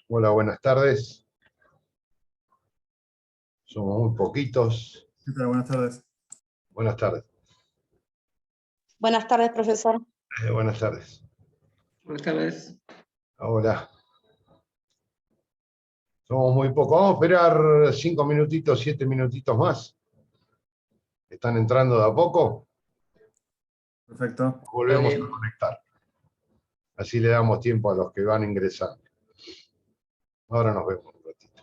Hola, buenas tardes. Somos muy poquitos. ¿Qué tal? Buenas tardes. Buenas tardes. Buenas tardes, profesor. Buenas tardes. Buenas tardes. Hola. Somos muy pocos. Vamos a esperar 5 minutitos, 7 minutitos más. ¿Están entrando de a poco? Perfecto. Volvemos Está a bien. conectar. Así le damos tiempo a los que van ingresando. Ahora nos vemos un ratito.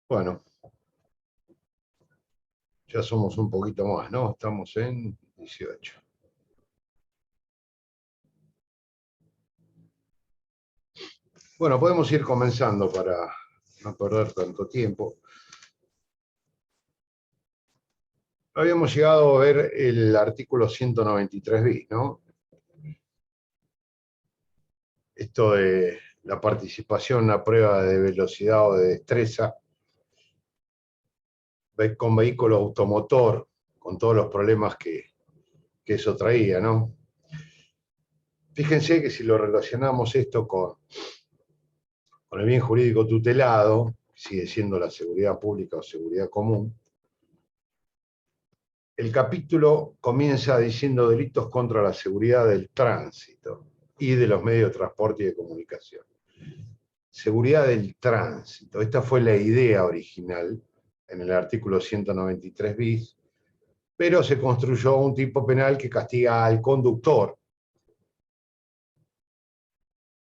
Bueno, ya somos un poquito más, ¿no? Estamos en 18. Bueno, podemos ir comenzando para no perder tanto tiempo. Habíamos llegado a ver el artículo 193 bis, ¿no? Esto de la participación en una prueba de velocidad o de destreza con vehículo automotor, con todos los problemas que eso traía, ¿no? Fíjense que si lo relacionamos esto con el bien jurídico tutelado, sigue siendo la seguridad pública o seguridad común, el capítulo comienza diciendo delitos contra la seguridad del tránsito y de los medios de transporte y de comunicación. Seguridad del tránsito, esta fue la idea original en el artículo 193 bis, pero se construyó un tipo penal que castiga al conductor,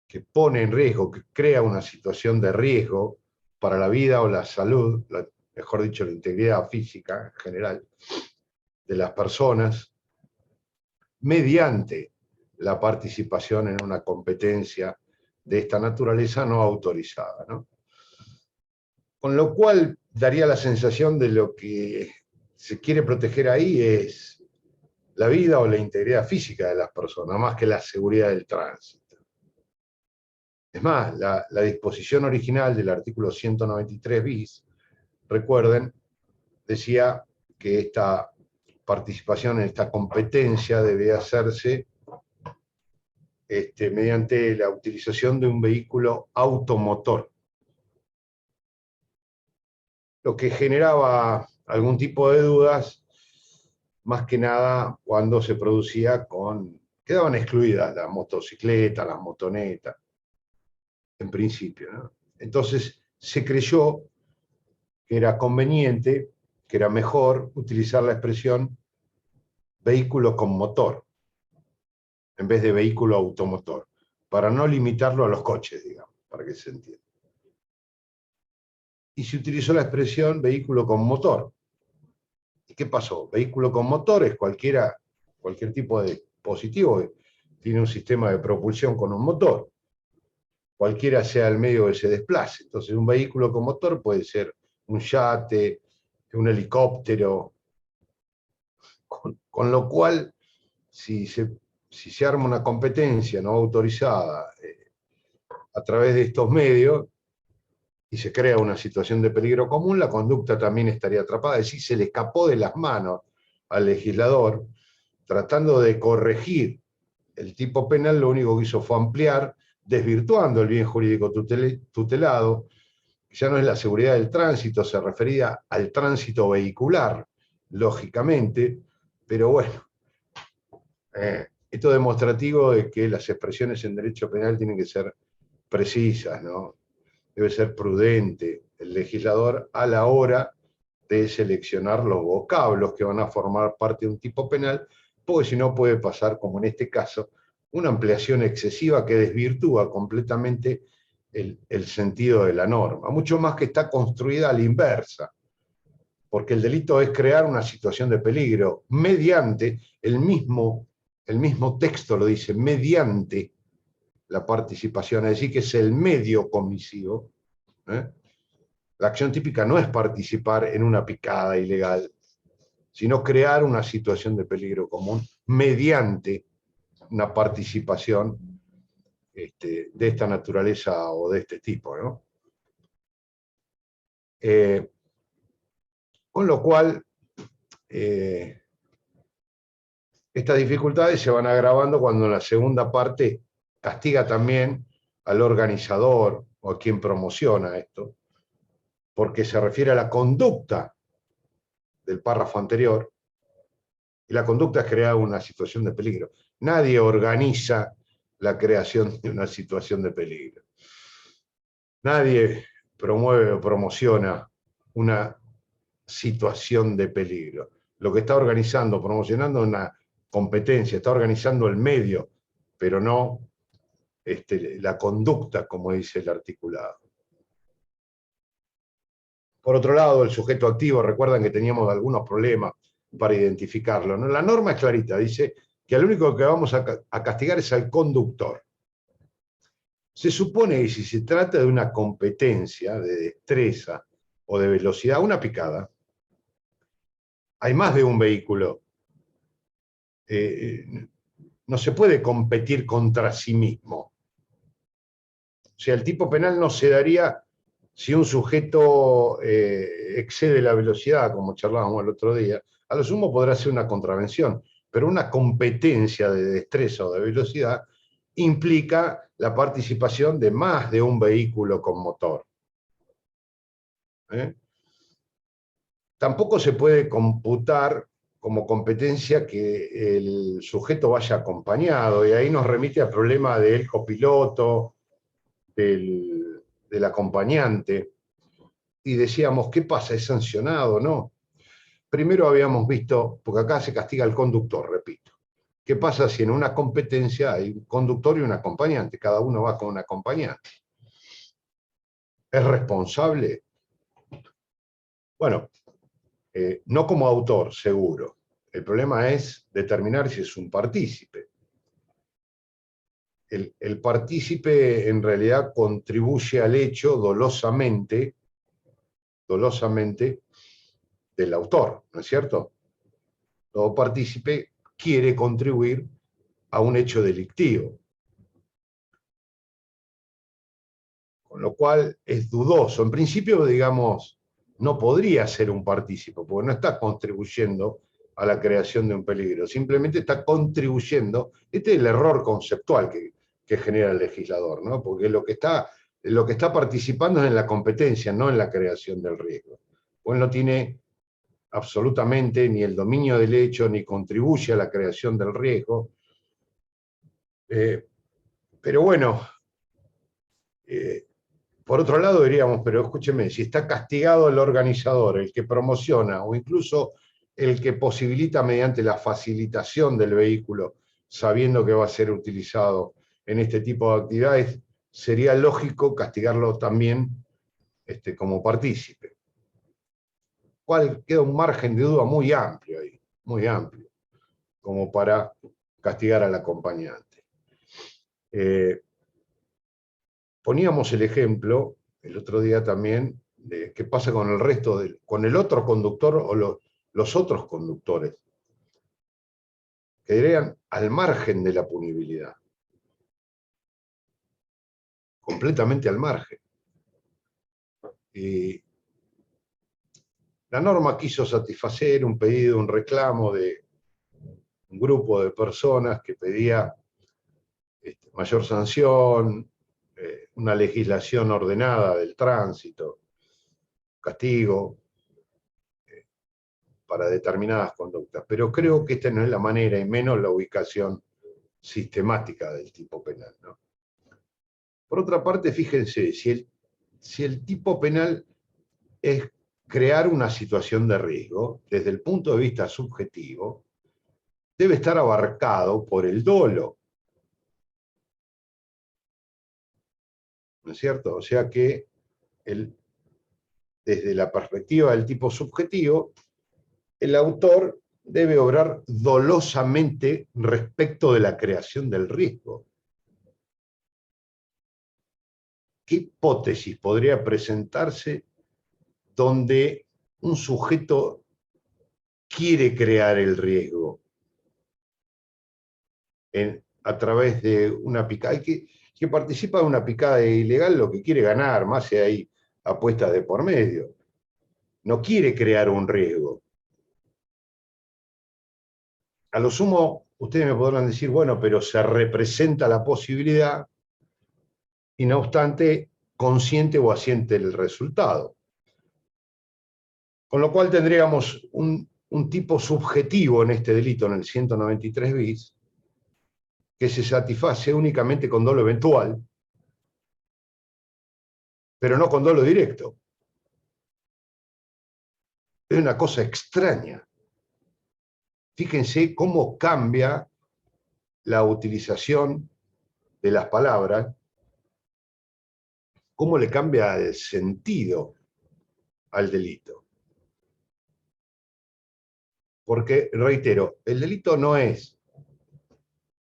que pone en riesgo, que crea una situación de riesgo para la vida o la salud, mejor dicho, la integridad física en general de las personas, mediante la participación en una competencia de esta naturaleza no autorizada, ¿no? Con lo cual daría la sensación de lo que se quiere proteger ahí es la vida o la integridad física de las personas, más que la seguridad del tránsito. Es más, la disposición original del artículo 193 bis, recuerden, decía que esta participación en esta competencia debe hacerse mediante la utilización de un vehículo automotor, lo que generaba algún tipo de dudas, más que nada cuando se producía quedaban excluidas las motocicletas, las motonetas, en principio, ¿no? Entonces se creyó que era conveniente, que era mejor utilizar la expresión vehículo con motor, en vez de vehículo automotor, para no limitarlo a los coches, digamos, para que se entienda. Y se utilizó la expresión vehículo con motor. ¿Y qué pasó? Vehículo con motor es cualquier tipo de dispositivo que tiene un sistema de propulsión con un motor, cualquiera sea el medio que se desplace. Entonces un vehículo con motor puede ser un yate, un helicóptero, con lo cual si se arma una competencia no autorizada a través de estos medios y se crea una situación de peligro común, la conducta también estaría atrapada. Es decir, se le escapó de las manos al legislador, tratando de corregir el tipo penal, lo único que hizo fue ampliar, desvirtuando el bien jurídico tutelado. Ya no es la seguridad del tránsito, se refería al tránsito vehicular, lógicamente, pero bueno, esto es demostrativo de que las expresiones en derecho penal tienen que ser precisas, ¿no? Debe ser prudente el legislador a la hora de seleccionar los vocablos que van a formar parte de un tipo penal, porque si no puede pasar, como en este caso, una ampliación excesiva que desvirtúa completamente el sentido de la norma, mucho más que está construida a la inversa, porque el delito es crear una situación de peligro mediante el mismo texto lo dice, mediante la participación, es decir, que es el medio comisivo. La acción típica no es participar en una picada ilegal, sino crear una situación de peligro común mediante una participación de esta naturaleza o de este tipo, ¿no? Con lo cual, estas dificultades se van agravando cuando en la segunda parte castiga también al organizador o a quien promociona esto, porque se refiere a la conducta del párrafo anterior, y la conducta es crear una situación de peligro. Nadie organiza la creación de una situación de peligro. Nadie promueve o promociona una situación de peligro. Lo que está organizando, promocionando una competencia, está organizando el medio, pero no la conducta, como dice el articulado. Por otro lado, el sujeto activo, recuerdan que teníamos algunos problemas para identificarlo, ¿no? La norma es clarita, dice que al único que vamos a castigar es al conductor. Se supone que si se trata de una competencia de destreza o de velocidad, una picada, hay más de un vehículo. No se puede competir contra sí mismo. O sea, el tipo penal no se daría si un sujeto excede la velocidad, como charlábamos el otro día. A lo sumo podrá ser una contravención, pero una competencia de destreza o de velocidad implica la participación de más de un vehículo con motor. Tampoco se puede computar como competencia que el sujeto vaya acompañado, y ahí nos remite al problema del copiloto, del acompañante, y decíamos, ¿qué pasa? ¿Es sancionado o no? Primero habíamos visto, porque acá se castiga al conductor, repito. ¿Qué pasa si en una competencia hay un conductor y un acompañante? Cada uno va con un acompañante. ¿Es responsable? Bueno, no como autor, seguro. El problema es determinar si es un partícipe. El partícipe en realidad contribuye al hecho dolosamente del autor, ¿no es cierto? Todo partícipe quiere contribuir a un hecho delictivo. Con lo cual es dudoso. En principio, digamos, no podría ser un partícipe, porque no está contribuyendo a la creación de un peligro, simplemente está contribuyendo. Este es el error conceptual que genera el legislador, ¿no? Porque lo que está participando es en la competencia, no en la creación del riesgo. Pues no tiene absolutamente ni el dominio del hecho, ni contribuye a la creación del riesgo. Pero bueno, por otro lado diríamos, pero escúcheme, si está castigado el organizador, el que promociona, o incluso el que posibilita mediante la facilitación del vehículo, sabiendo que va a ser utilizado en este tipo de actividades, sería lógico castigarlo también como partícipe. ¿Cuál queda un margen de duda muy amplio ahí, muy amplio, como para castigar al acompañante? Poníamos el ejemplo el otro día también de qué pasa con el resto, con el otro conductor o los otros conductores, que quedarían al margen de la punibilidad, completamente al margen. Y la norma quiso satisfacer un pedido, un reclamo de un grupo de personas que pedía mayor sanción, una legislación ordenada del tránsito, castigo para determinadas conductas. Pero creo que esta no es la manera, y menos la ubicación sistemática del tipo penal, ¿no? Por otra parte, fíjense, si el tipo penal es crear una situación de riesgo, desde el punto de vista subjetivo, debe estar abarcado por el dolo. ¿No es cierto? O sea que desde la perspectiva del tipo subjetivo, el autor debe obrar dolosamente respecto de la creación del riesgo. ¿Qué hipótesis podría presentarse donde un sujeto quiere crear el riesgo a través de una picada? Que participa de una picada ilegal lo que quiere ganar, más si hay apuestas de por medio. No quiere crear un riesgo. A lo sumo, ustedes me podrán decir, bueno, pero se representa la posibilidad y no obstante, consciente o asiente el resultado. Con lo cual tendríamos un tipo subjetivo en este delito, en el 193 bis, que se satisface únicamente con dolo eventual, pero no con dolo directo. Es una cosa extraña. Fíjense cómo cambia la utilización de las palabras, cómo le cambia el sentido al delito. Porque, reitero, el delito no es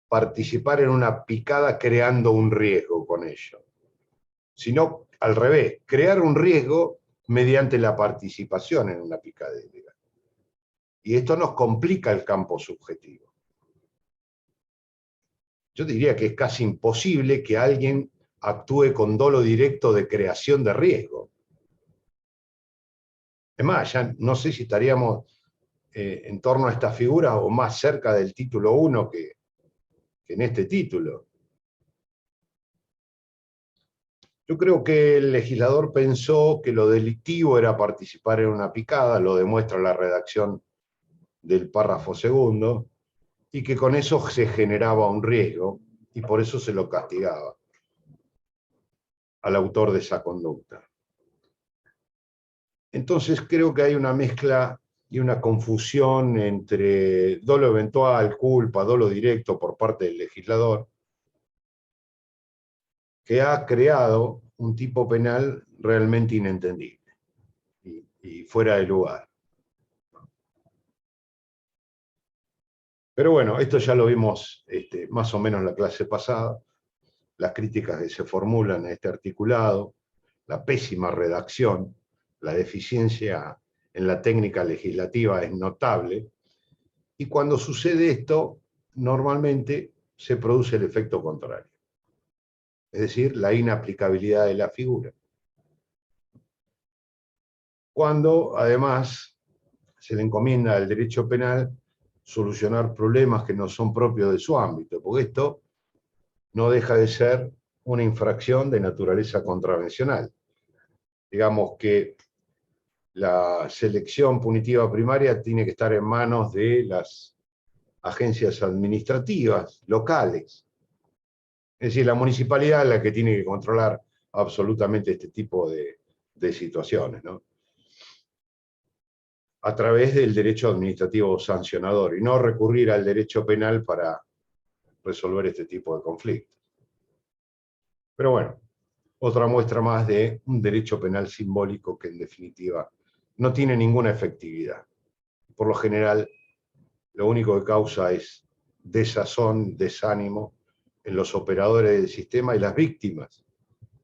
participar en una picada creando un riesgo con ello, sino al revés, crear un riesgo mediante la participación en una picada ilegal. Y esto nos complica el campo subjetivo. Yo diría que es casi imposible que alguien actúe con dolo directo de creación de riesgo. Es más, ya no sé si estaríamos en torno a esta figura o más cerca del título 1 que en este título. Yo creo que el legislador pensó que lo delictivo era participar en una picada, lo demuestra la redacción del párrafo segundo, y que con eso se generaba un riesgo, y por eso se lo castigaba al autor de esa conducta. Entonces creo que hay una mezcla y una confusión entre dolo eventual, culpa, dolo directo por parte del legislador, que ha creado un tipo penal realmente inentendible y fuera de lugar. Pero bueno, esto ya lo vimos más o menos en la clase pasada, las críticas que se formulan a este articulado, la pésima redacción, la deficiencia en la técnica legislativa es notable, y cuando sucede esto, normalmente se produce el efecto contrario, es decir, la inaplicabilidad de la figura. Cuando, además, se le encomienda al derecho penal solucionar problemas que no son propios de su ámbito, porque esto no deja de ser una infracción de naturaleza contravencional. Digamos que la selección punitiva primaria tiene que estar en manos de las agencias administrativas locales. Es decir, la municipalidad es la que tiene que controlar absolutamente este tipo de situaciones, ¿no? A través del derecho administrativo sancionador, y no recurrir al derecho penal para resolver este tipo de conflictos. Pero bueno, otra muestra más de un derecho penal simbólico que en definitiva no tiene ninguna efectividad. Por lo general, lo único que causa es desazón, desánimo en los operadores del sistema y las víctimas,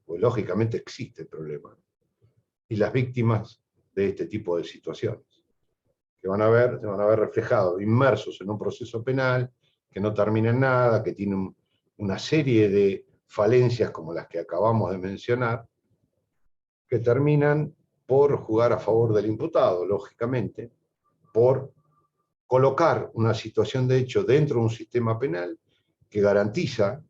pues lógicamente existe el problema, y las víctimas de este tipo de situaciones, que se van a ver reflejados, inmersos en un proceso penal que no termina en nada, que tiene una serie de falencias como las que acabamos de mencionar, que terminan por jugar a favor del imputado, lógicamente, por colocar una situación de hecho dentro de un sistema penal que garantiza,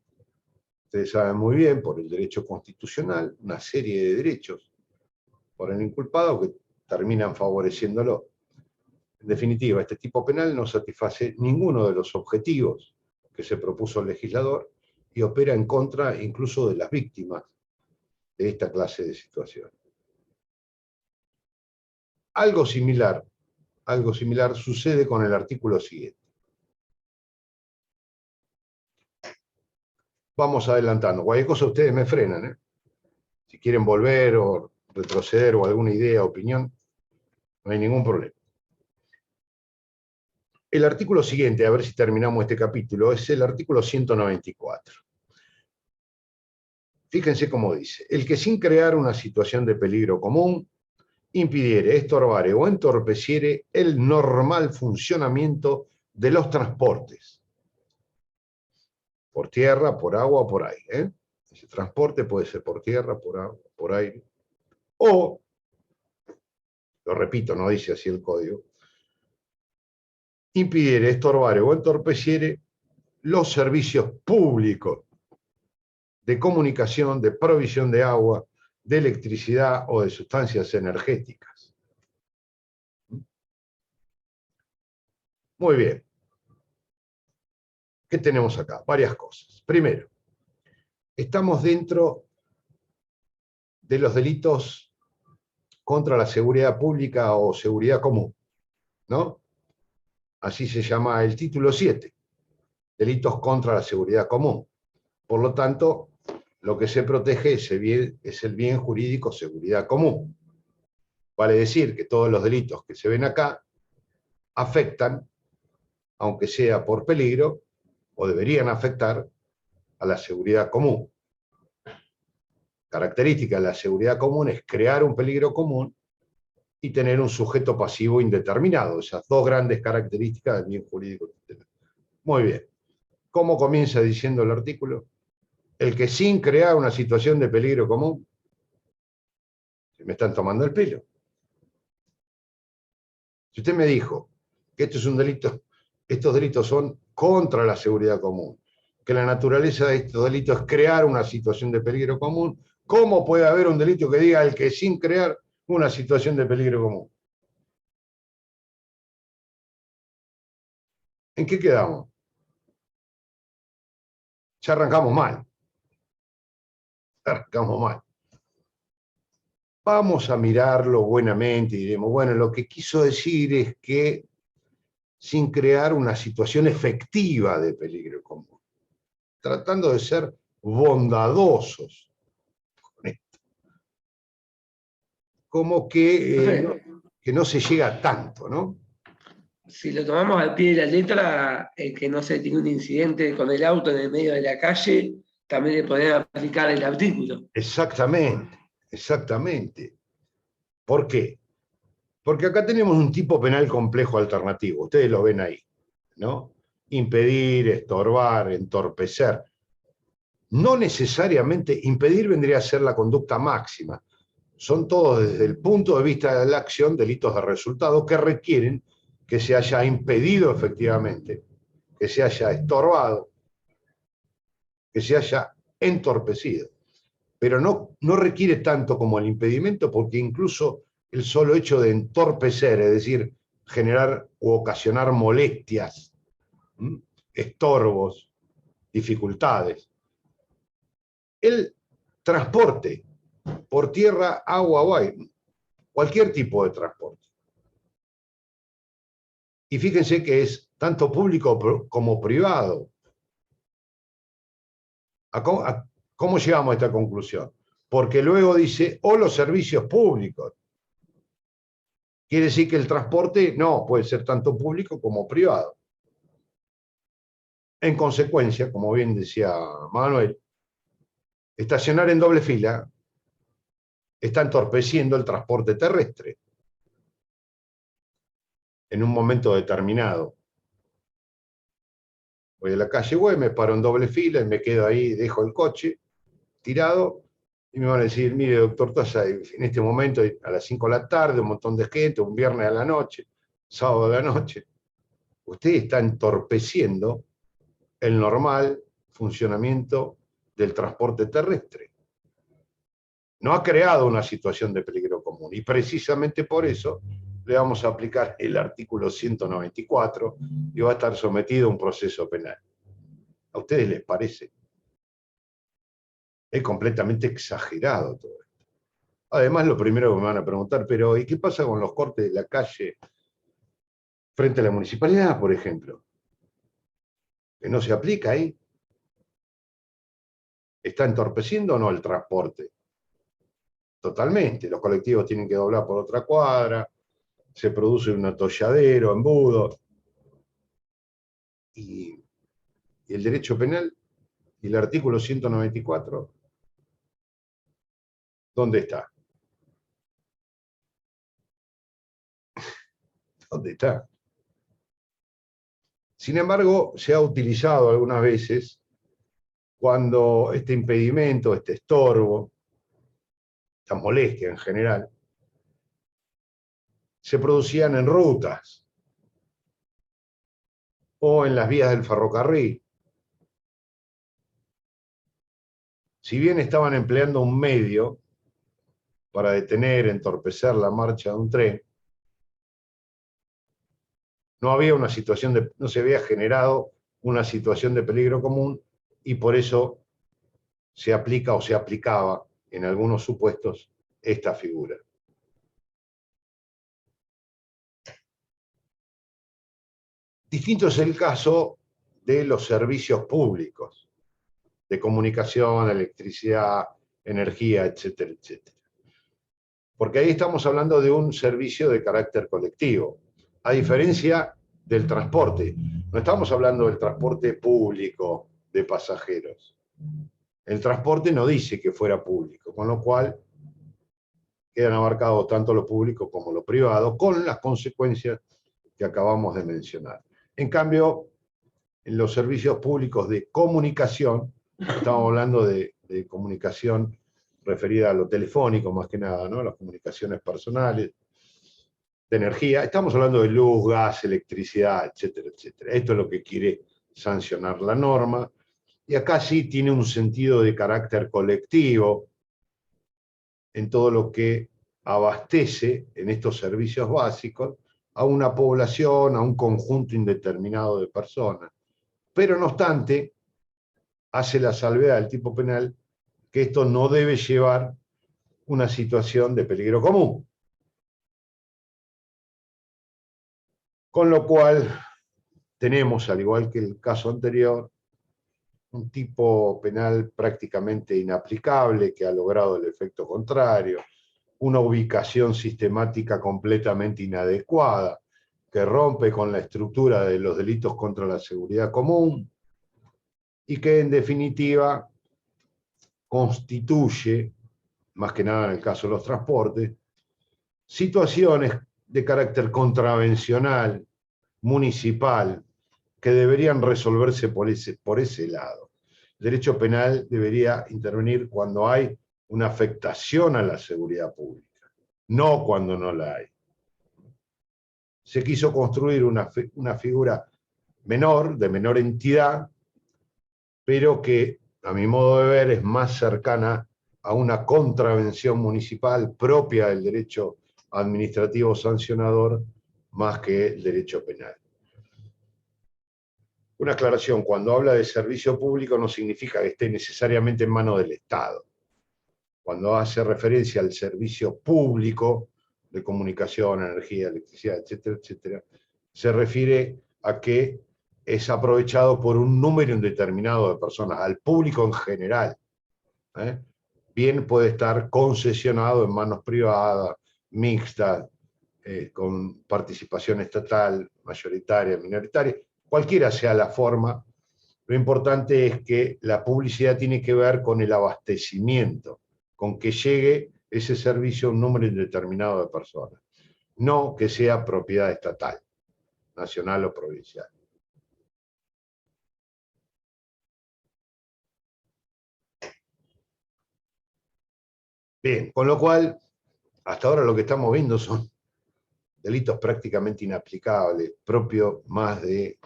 ustedes saben muy bien, por el derecho constitucional, una serie de derechos por el inculpado que terminan favoreciéndolo. En definitiva, este tipo penal no satisface ninguno de los objetivos que se propuso el legislador y opera en contra incluso de las víctimas de esta clase de situaciones. Algo similar sucede con el artículo siguiente. Vamos adelantando. Cualquier cosa ustedes me frenan, ¿eh? Si quieren volver o retroceder o alguna idea, opinión, no hay ningún problema. El artículo siguiente, a ver si terminamos este capítulo, es el artículo 194. Fíjense cómo dice: el que sin crear una situación de peligro común impidiere, estorbare o entorpeciere el normal funcionamiento de los transportes, por tierra, por agua o por aire. Ese transporte puede ser por tierra, por agua, por aire, o, lo repito, no dice así el código, impidiere, estorbare o entorpeciere los servicios públicos de comunicación, de provisión de agua, de electricidad o de sustancias energéticas. Muy bien. ¿Qué tenemos acá? Varias cosas. Primero, estamos dentro de los delitos contra la seguridad pública o seguridad común, ¿no? Así se llama el título 7, delitos contra la seguridad común. Por lo tanto, lo que se protege es el bien jurídico seguridad común. Vale decir que todos los delitos que se ven acá afectan, aunque sea por peligro, o deberían afectar a la seguridad común. Característica de la seguridad común es crear un peligro común y tener un sujeto pasivo indeterminado, esas dos grandes características del bien jurídico. Muy bien. ¿Cómo comienza diciendo el artículo? El que sin crear una situación de peligro común, me están tomando el pelo. Si usted me dijo que esto es un delito, estos delitos son contra la seguridad común, que la naturaleza de estos delitos es crear una situación de peligro común, ¿cómo puede haber un delito que diga el que sin crear una situación de peligro común? ¿En qué quedamos? Ya arrancamos mal. Arrancamos mal. Vamos a mirarlo buenamente y diremos, bueno, lo que quiso decir es que sin crear una situación efectiva de peligro común, tratando de ser bondadosos con esto. Como que no se llega a tanto, ¿no? Si lo tomamos al pie de la letra, que no se tiene un incidente con el auto en el medio de la calle, también le podrían aplicar el artículo. Exactamente, exactamente. ¿Por qué? Porque acá tenemos un tipo penal complejo alternativo, ustedes lo ven ahí, ¿no? Impedir, estorbar, entorpecer. No necesariamente impedir vendría a ser la conducta máxima. Son todos, desde el punto de vista de la acción, delitos de resultado que requieren que se haya impedido efectivamente, que se haya estorbado, que se haya entorpecido. Pero no requiere tanto como el impedimento, porque incluso el solo hecho de entorpecer, es decir, generar u ocasionar molestias, estorbos, dificultades. El transporte por tierra, agua o aire, cualquier tipo de transporte. Y fíjense que es tanto público como privado. ¿Cómo llegamos a esta conclusión? Porque luego dice, o los servicios públicos. Quiere decir que el transporte no puede ser tanto público como privado. En consecuencia, como bien decía Manuel, estacionar en doble fila está entorpeciendo el transporte terrestre en un momento determinado. Voy a la calle Güemes, paro en doble fila y me quedo ahí, dejo el coche tirado y me van a decir, mire, doctor Tosa, en este momento a las 5 de la tarde, un montón de gente, un viernes a la noche, sábado a la noche, usted está entorpeciendo el normal funcionamiento del transporte terrestre. No ha creado una situación de peligro común y precisamente por eso le vamos a aplicar el artículo 194 y va a estar sometido a un proceso penal. ¿A ustedes les parece? Es completamente exagerado todo esto. Además, lo primero que me van a preguntar, pero ¿y qué pasa con los cortes de la calle frente a la municipalidad, por ejemplo? ¿Que no se aplica ahí? ¿Está entorpeciendo o no el transporte? Totalmente. Los colectivos tienen que doblar por otra cuadra, se produce un atolladero, embudo. Y el derecho penal y el artículo 194, ¿dónde está? ¿Dónde está? Sin embargo, se ha utilizado algunas veces cuando este impedimento, este estorbo, esta molestia en general, se producían en rutas o en las vías del ferrocarril. Si bien estaban empleando un medio para detener, entorpecer la marcha de un tren, no se había generado una situación de peligro común y por eso se aplica o se aplicaba en algunos supuestos esta figura. Distinto es el caso de los servicios públicos, de comunicación, electricidad, energía, etcétera, etcétera. porque ahí estamos hablando de un servicio de carácter colectivo, a diferencia del transporte. No estamos hablando del transporte público de pasajeros. El transporte no dice que fuera público, con lo cual quedan abarcados tanto lo público como lo privado, con las consecuencias que acabamos de mencionar. En cambio, en los servicios públicos de comunicación, estamos hablando de comunicación referida a lo telefónico más que nada, ¿no? Las comunicaciones personales, de energía, estamos hablando de luz, gas, electricidad, etcétera, etcétera. Esto es lo que quiere sancionar la norma, y acá sí tiene un sentido de carácter colectivo en todo lo que abastece en estos servicios básicos a una población, a un conjunto indeterminado de personas. Pero no obstante, hace la salvedad del tipo penal que esto no debe llevar una situación de peligro común. Con lo cual, tenemos, al igual que el caso anterior, un tipo penal prácticamente inaplicable que ha logrado el efecto contrario, una ubicación sistemática completamente inadecuada, que rompe con la estructura de los delitos contra la seguridad común y que en definitiva constituye, más que nada en el caso de los transportes, situaciones de carácter contravencional, municipal, que deberían resolverse por ese lado. El derecho penal debería intervenir cuando hay una afectación a la seguridad pública, no cuando no la hay. Se quiso construir una figura menor, de menor entidad, pero que, a mi modo de ver, es más cercana a una contravención municipal propia del derecho administrativo sancionador más que el derecho penal. Una aclaración, cuando habla de servicio público no significa que esté necesariamente en manos del Estado. Cuando hace referencia al servicio público de comunicación, energía, electricidad, etcétera, etcétera, se refiere a que es aprovechado por un número indeterminado de personas, al público en general. Bien puede estar concesionado en manos privadas, mixtas, con participación estatal, mayoritaria, minoritaria, cualquiera sea la forma. Lo importante es que la publicidad tiene que ver con el abastecimiento, con que llegue ese servicio a un número indeterminado de personas, no que sea propiedad estatal, nacional o provincial. Bien, con lo cual, hasta ahora lo que estamos viendo son delitos prácticamente inaplicables, propio más de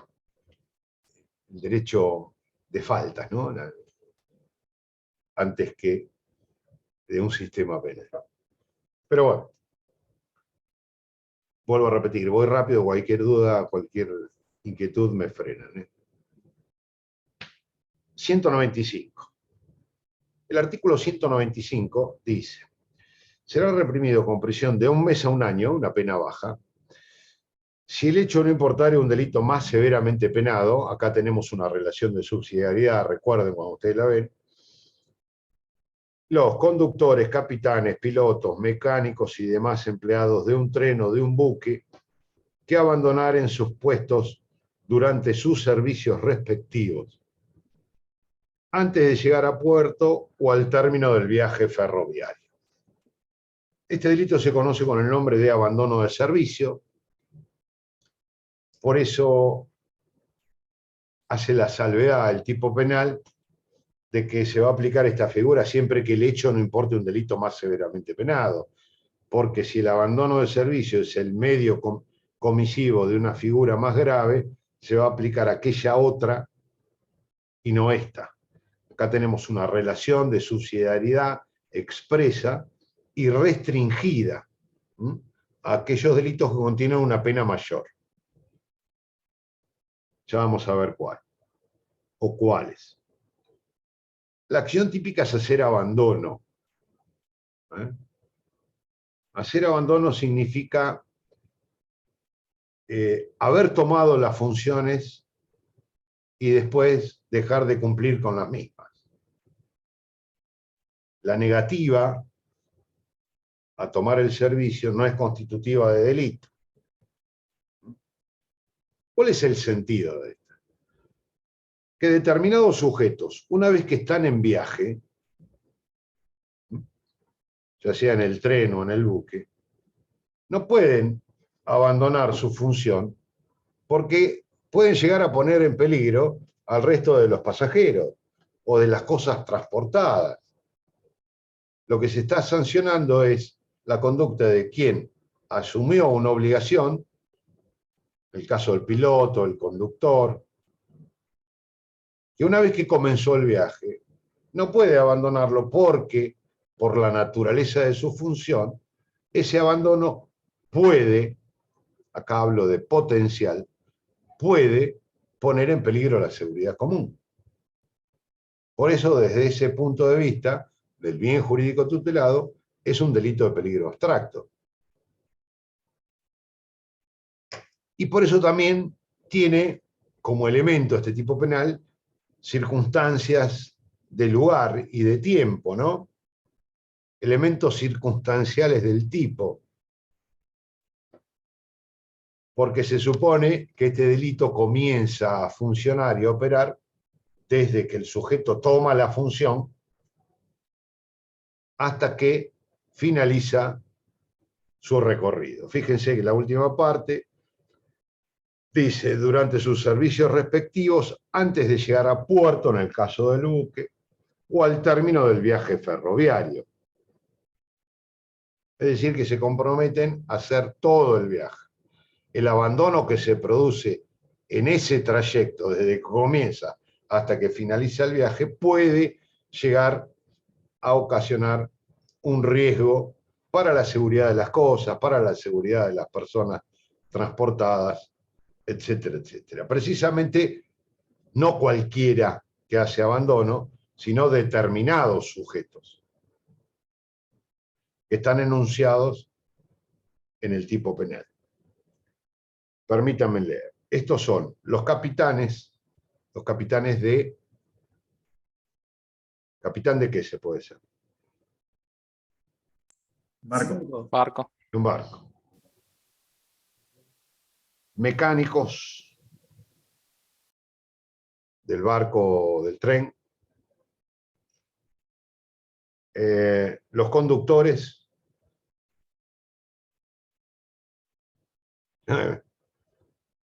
el derecho de faltas, ¿no? Antes que de un sistema penal. Pero bueno, vuelvo a repetir, voy rápido, cualquier duda, cualquier inquietud me frenan. 195. El artículo 195 dice: será reprimido con prisión de 1 mes a 1 año, una pena baja, si el hecho no importare un delito más severamente penado. Acá tenemos una relación de subsidiariedad, recuerden cuando ustedes la ven. Los conductores, capitanes, pilotos, mecánicos y demás empleados de un tren o de un buque que abandonaren sus puestos durante sus servicios respectivos, antes de llegar a puerto o al término del viaje ferroviario. Este delito se conoce con el nombre de abandono de servicio. Por eso hace la salvedad el tipo penal de que se va a aplicar esta figura siempre que el hecho no importe un delito más severamente penado. Porque si el abandono de servicio es el medio comisivo de una figura más grave, se va a aplicar aquella otra y no esta. Acá tenemos una relación de subsidiariedad expresa y restringida a aquellos delitos que contienen una pena mayor. Ya vamos a ver cuál o cuáles. La acción típica es hacer abandono. Hacer abandono significa haber tomado las funciones y después dejar de cumplir con las mismas. La negativa a tomar el servicio no es constitutiva de delito. ¿Cuál es el sentido de esto? Que determinados sujetos, una vez que están en viaje, ya sea en el tren o en el buque, no pueden abandonar su función porque pueden llegar a poner en peligro al resto de los pasajeros o de las cosas transportadas. Lo que se está sancionando es la conducta de quien asumió una obligación, el caso del piloto, el conductor, que una vez que comenzó el viaje, no puede abandonarlo porque, por la naturaleza de su función, ese abandono puede, acá hablo de potencial, puede poner en peligro la seguridad común. Por eso, desde ese punto de vista, del bien jurídico tutelado, es un delito de peligro abstracto. Y por eso también tiene como elemento este tipo penal circunstancias de lugar y de tiempo, ¿no? Elementos circunstanciales del tipo. Porque se supone que este delito comienza a funcionar y a operar desde que el sujeto toma la función hasta que finaliza su recorrido. Fíjense que la última parte dice, durante sus servicios respectivos, antes de llegar a puerto, en el caso del buque, o al término del viaje ferroviario. Es decir, que se comprometen a hacer todo el viaje. El abandono que se produce en ese trayecto, desde que comienza hasta que finaliza el viaje, puede llegar a ocasionar un riesgo para la seguridad de las cosas, para la seguridad de las personas transportadas, etcétera, etcétera. Precisamente no cualquiera que hace abandono, sino determinados sujetos que están enunciados en el tipo penal. Permítanme leer. Estos son los capitanes de... ¿Capitán de qué se puede ser? Barco. De un barco. Mecánicos del barco, del tren. Los conductores.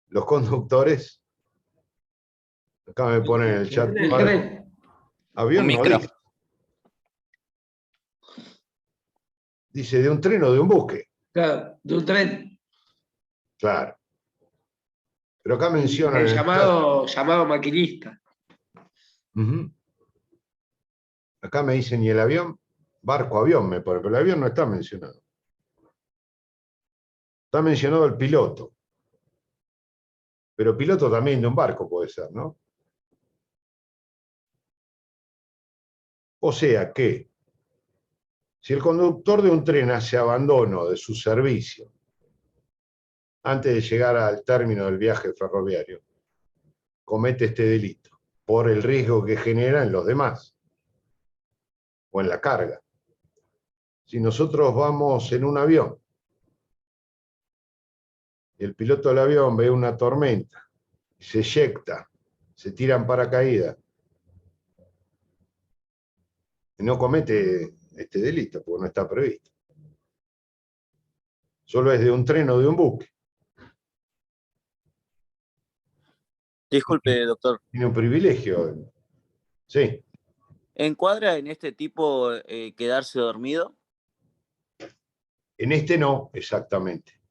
Los conductores. Acá me ponen en el chat. Avión no dice. Dice de un tren o de un buque. Claro, de un tren. Claro. Pero acá mencionan... El llamado maquinista. Acá me dicen, ¿y el avión? Barco, avión me pone, pero el avión no está mencionado. Está mencionado el piloto. Pero piloto también de un barco puede ser, ¿no? O sea que, si el conductor de un tren hace abandono de su servicio antes de llegar al término del viaje ferroviario, comete este delito por el riesgo que genera en los demás o en la carga. Si nosotros vamos en un avión y el piloto del avión ve una tormenta, se eyecta, se tira en paracaídas, no comete este delito porque no está previsto. Solo es de un tren o de un buque. Disculpe, doctor. Tiene un privilegio. Sí. ¿Encuadra en este tipo quedarse dormido? En este no, exactamente.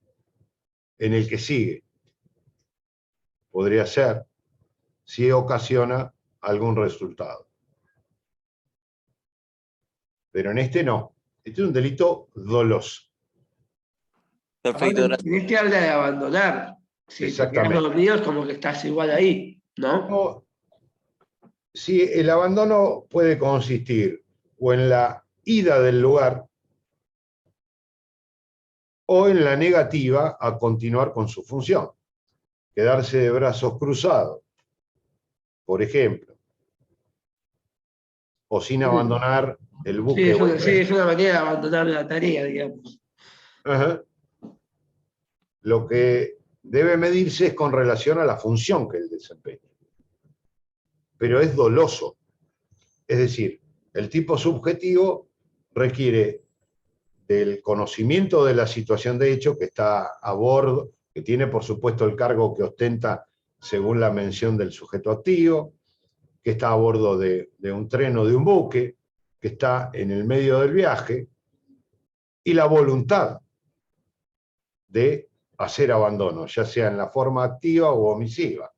En el que sigue. Podría ser, si ocasiona algún resultado. Pero en este no. Este es un delito doloso. Perfecto, Ahora, gracias. en este habla de abandonar. Si te quedas dormido es como que estás igual ahí, ¿no? No, si el abandono puede consistir o en la ida del lugar o en la negativa a continuar con su función. Quedarse de brazos cruzados, por ejemplo. o sin abandonar el Sí, buque. es una manera de abandonar la tarea, digamos. Ajá. Lo que debe medirse es con relación a la función que él desempeña. Pero es doloso. Es decir, el tipo subjetivo requiere del conocimiento de la situación de hecho que está a bordo, que tiene por supuesto el cargo que ostenta según la mención del sujeto activo, que está a bordo de un tren o de un buque, que está en el medio del viaje, y la voluntad de hacer abandono, ya sea en la forma activa o omisiva,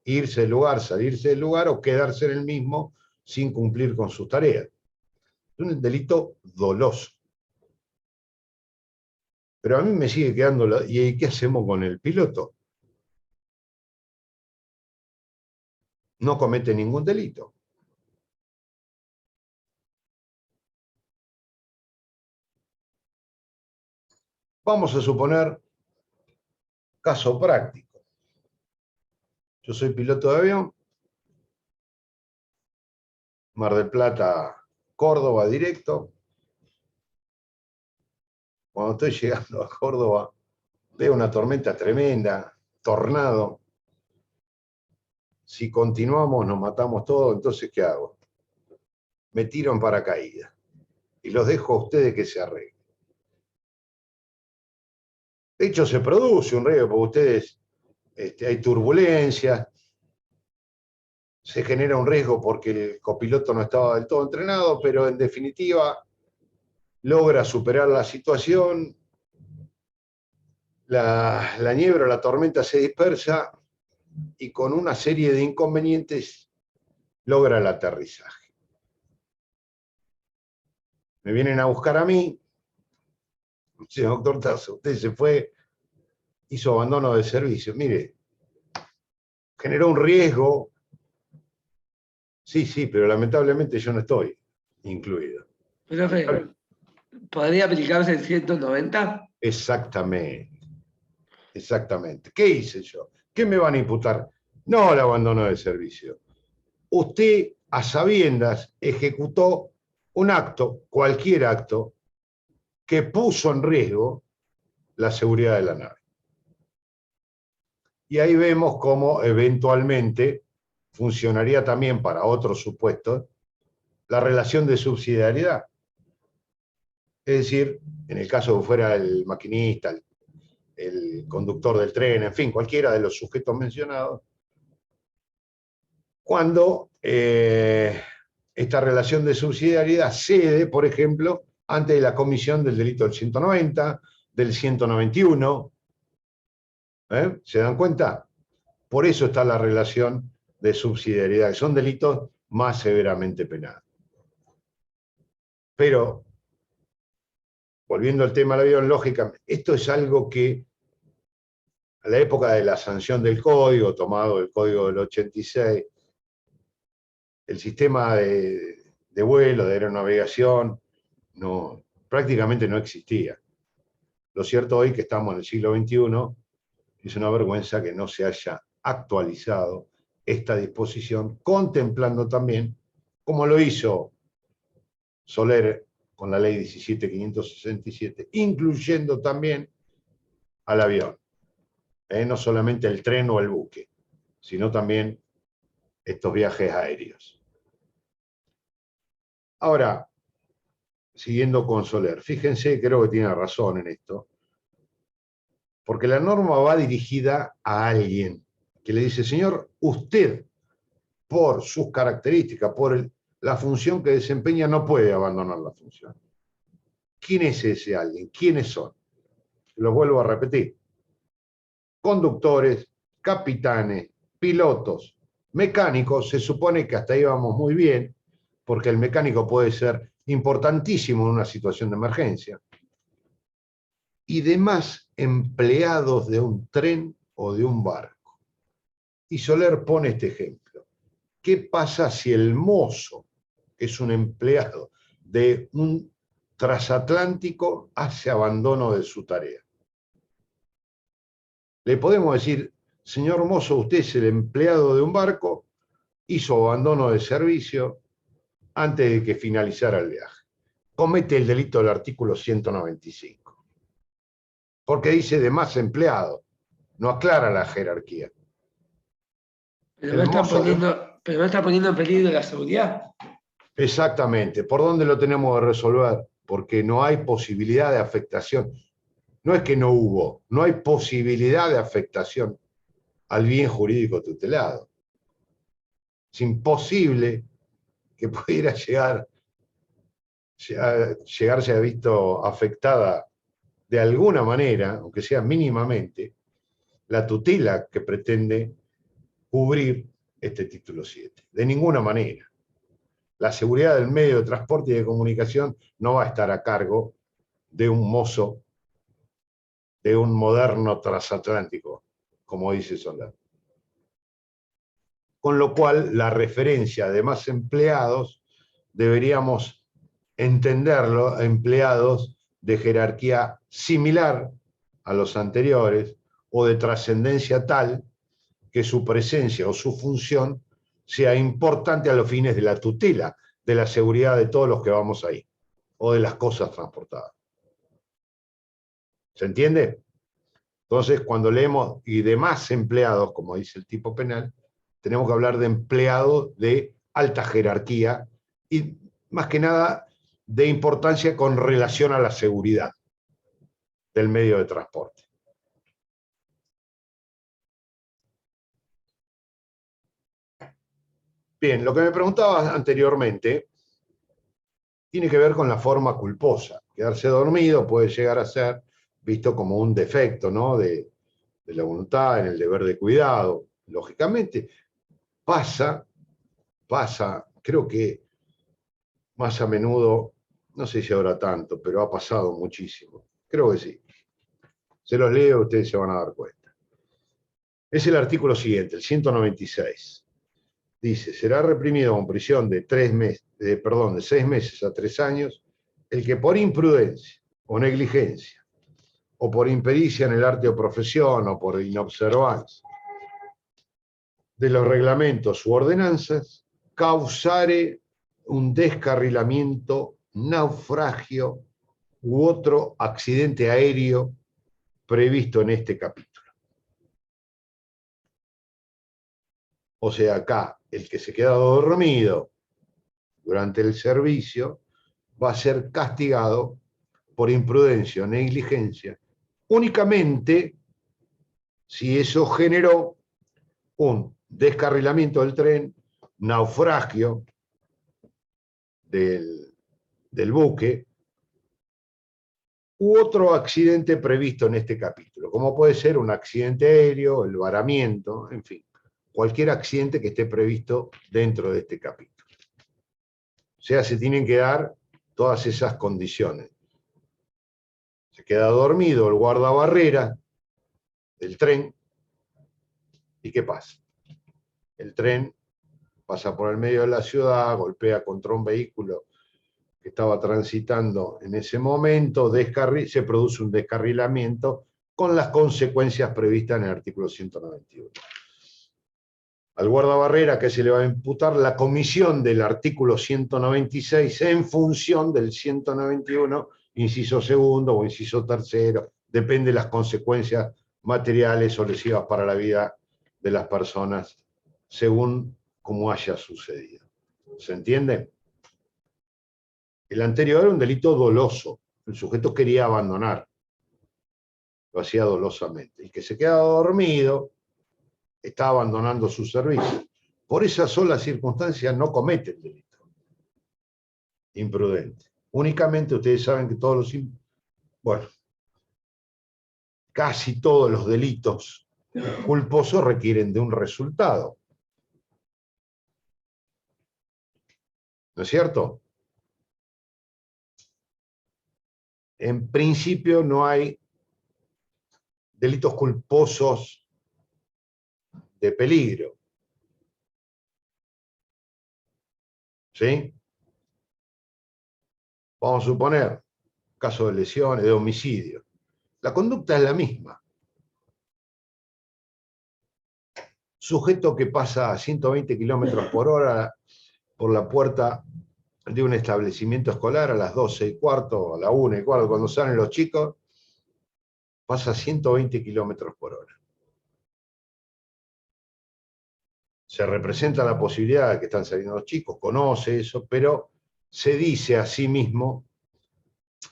irse del lugar, salirse del lugar o quedarse en el mismo sin cumplir con sus tareas. Es un delito doloso. Pero a mí me sigue quedando, ¿y qué hacemos con el piloto? No comete ningún delito. Vamos a suponer, caso práctico. Yo soy piloto de avión, Mar del Plata, Córdoba directo. Cuando estoy llegando a Córdoba, veo una tormenta tremenda, tornado. Si continuamos, nos matamos todos, entonces, ¿qué hago? Me tiro en paracaídas y los dejo a ustedes que se arreglen. De hecho, se produce un riesgo, porque ustedes, hay turbulencias, se genera un riesgo porque el copiloto no estaba del todo entrenado, pero en definitiva logra superar la situación, la niebla, la tormenta se dispersa y con una serie de inconvenientes logra el aterrizaje. Me vienen a buscar a mí, dice, doctor Tasso, usted se fue, hizo abandono de servicio. Mire, generó un riesgo. Sí, pero lamentablemente yo no estoy incluido. Profe, ¿podría aplicarse el 190? Exactamente. ¿Qué hice yo? ¿Qué me van a imputar? No el abandono de servicio. Usted, a sabiendas, ejecutó un acto, cualquier acto, que puso en riesgo la seguridad de la nave. Y ahí vemos cómo eventualmente funcionaría también para otros supuestos la relación de subsidiariedad. Es decir, en el caso que fuera el maquinista, el conductor del tren, en fin, cualquiera de los sujetos mencionados, cuando esta relación de subsidiariedad cede, por ejemplo, ante la comisión del delito del 190, del 191. ¿Se dan cuenta? Por eso está la relación de subsidiariedad, que son delitos más severamente penados. Pero, volviendo al tema del avión, lógicamente, esto es algo que a la época de la sanción del código, tomado el código del 86, el sistema de vuelo, de aeronavegación, prácticamente no existía. Lo cierto hoy que estamos en el siglo XXI, es una vergüenza que no se haya actualizado esta disposición, contemplando también, como lo hizo Soler con la ley 17.567, incluyendo también al avión. No solamente el tren o el buque, sino también estos viajes aéreos. Ahora, siguiendo con Soler, fíjense, creo que tiene razón en esto, porque la norma va dirigida a alguien que le dice, señor, usted, por sus características, por la función que desempeña, no puede abandonar la función. ¿Quién es ese alguien? ¿Quiénes son? Los vuelvo a repetir. Conductores, capitanes, pilotos, mecánicos, se supone que hasta ahí vamos muy bien, porque el mecánico puede ser importantísimo en una situación de emergencia. Y demás empleados de un tren o de un barco. Y Soler pone este ejemplo. ¿Qué pasa si el mozo, que es un empleado de un transatlántico, hace abandono de su tarea? Le podemos decir, señor mozo, usted es el empleado de un barco, hizo abandono de servicio, antes de que finalizara el viaje. Comete el delito del artículo 195. Porque dice de más empleados, no aclara la jerarquía. Pero no está poniendo en peligro la seguridad. Exactamente. ¿Por dónde lo tenemos que resolver? Porque no hay posibilidad de afectación. No es que no hubo, no hay posibilidad de afectación al bien jurídico tutelado. Es imposible que pudiera llegarse a visto afectada de alguna manera, aunque sea mínimamente, la tutela que pretende cubrir este título 7. De ninguna manera. La seguridad del medio de transporte y de comunicación no va a estar a cargo de un mozo, de un moderno transatlántico, como dice Solá. Con lo cual, la referencia de más empleados deberíamos entenderlo, empleados de jerarquía similar a los anteriores o de trascendencia tal que su presencia o su función sea importante a los fines de la tutela, de la seguridad de todos los que vamos ahí, o de las cosas transportadas. ¿Se entiende? Entonces, cuando leemos y demás empleados, como dice el tipo penal, tenemos que hablar de empleados de alta jerarquía y, más que nada, de importancia con relación a la seguridad del medio de transporte. Bien, lo que me preguntabas anteriormente tiene que ver con la forma culposa. Quedarse dormido puede llegar a ser visto como un defecto, ¿no? de la voluntad, en el deber de cuidado. Lógicamente, pasa, creo que más a menudo, no sé si ahora tanto, pero ha pasado muchísimo. Creo que sí. Se los leo, ustedes se van a dar cuenta. Es el artículo siguiente, el 196. Dice, será reprimido con prisión de 6 meses a 3 años el que por imprudencia o negligencia o por impericia en el arte o profesión o por inobservancia de los reglamentos u ordenanzas causare un descarrilamiento, naufragio u otro accidente aéreo previsto en este capítulo. O sea, acá, el que se queda dormido durante el servicio va a ser castigado por imprudencia o negligencia, únicamente si eso generó un descarrilamiento del tren, naufragio del buque, u otro accidente previsto en este capítulo, como puede ser un accidente aéreo, el varamiento, en fin, cualquier accidente que esté previsto dentro de este capítulo. O sea, se tienen que dar todas esas condiciones. Se queda dormido el guardabarrera del tren, ¿y qué pasa? El tren pasa por el medio de la ciudad, golpea contra un vehículo que estaba transitando en ese momento, se produce un descarrilamiento con las consecuencias previstas en el artículo 191. Al guardabarrera que se le va a imputar la comisión del artículo 196 en función del 191, inciso segundo o inciso tercero, depende de las consecuencias materiales o lesivas para la vida de las personas, según como haya sucedido. ¿Se entiende? El anterior era un delito doloso. El sujeto quería abandonar. Lo hacía dolosamente. El que se queda dormido está abandonando su servicio. Por esa sola circunstancia no comete el delito imprudente. Únicamente ustedes saben que casi todos los delitos culposos requieren de un resultado. ¿No es cierto? En principio no hay delitos culposos de peligro. ¿Sí? Vamos a suponer, caso de lesiones, de homicidio. La conducta es la misma. Sujeto que pasa a 120 kilómetros por hora por la puerta de un establecimiento escolar a las 12:15, a la 1:15, cuando salen los chicos, pasa 120 kilómetros por hora. Se representa la posibilidad de que están saliendo los chicos, conoce eso, pero se dice a sí mismo,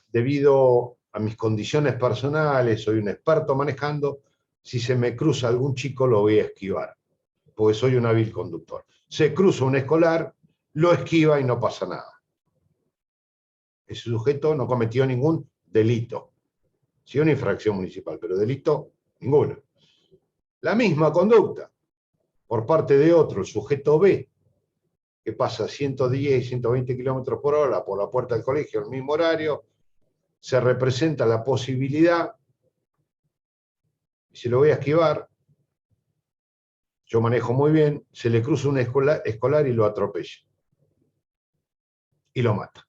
debido a mis condiciones personales, soy un experto manejando, si se me cruza algún chico lo voy a esquivar, porque soy un hábil conductor. Se cruza un escolar, lo esquiva y no pasa nada. Ese sujeto no cometió ningún delito. Sí, una infracción municipal, pero delito ninguno. La misma conducta por parte de otro, el sujeto B, que pasa 110, 120 kilómetros por hora por la puerta del colegio, el mismo horario, se representa la posibilidad, si lo voy a esquivar, yo manejo muy bien, se le cruza un escolar y lo atropella. Y lo mata.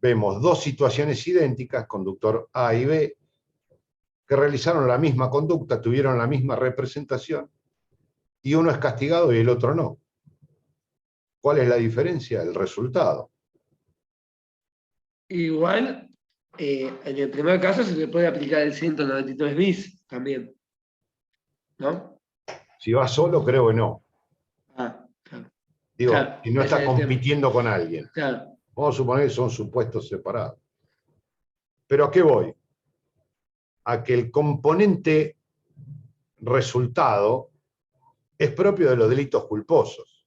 Vemos dos situaciones idénticas, conductor A y B, que realizaron la misma conducta, tuvieron la misma representación, y uno es castigado y el otro no. ¿Cuál es la diferencia? El resultado. Igual, en el primer caso se le puede aplicar el 193 bis también, ¿no? Si va solo, creo que no. Ah, claro. Digo, Claro, si no ese está es el tema. compitiendo con alguien. Claro. Vamos a suponer que son supuestos separados. ¿Pero a qué voy? A que el componente resultado es propio de los delitos culposos.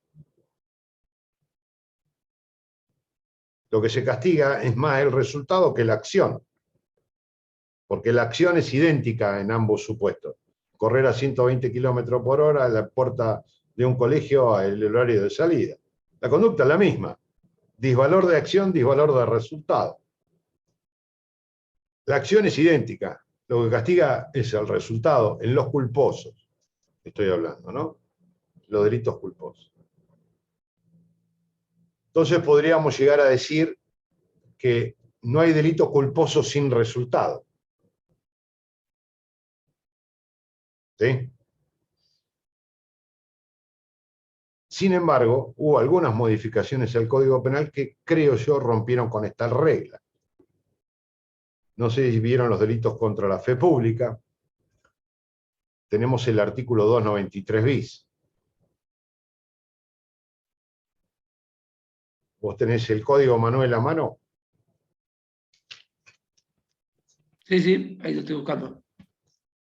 Lo que se castiga es más el resultado que la acción, porque la acción es idéntica en ambos supuestos. Correr a 120 kilómetros por hora a la puerta de un colegio al horario de salida. La conducta es la misma. Disvalor de acción, disvalor de resultado. La acción es idéntica. Lo que castiga es el resultado en los culposos. Estoy hablando, ¿no? Los delitos culposos. Entonces podríamos llegar a decir que no hay delito culposo sin resultado. ¿Sí? Sin embargo, hubo algunas modificaciones al Código Penal que, creo yo, rompieron con esta regla. No sé si vieron los delitos contra la fe pública. Tenemos el artículo 293 bis. ¿Vos tenés el código, Manuel, a mano? Sí, ahí lo estoy buscando.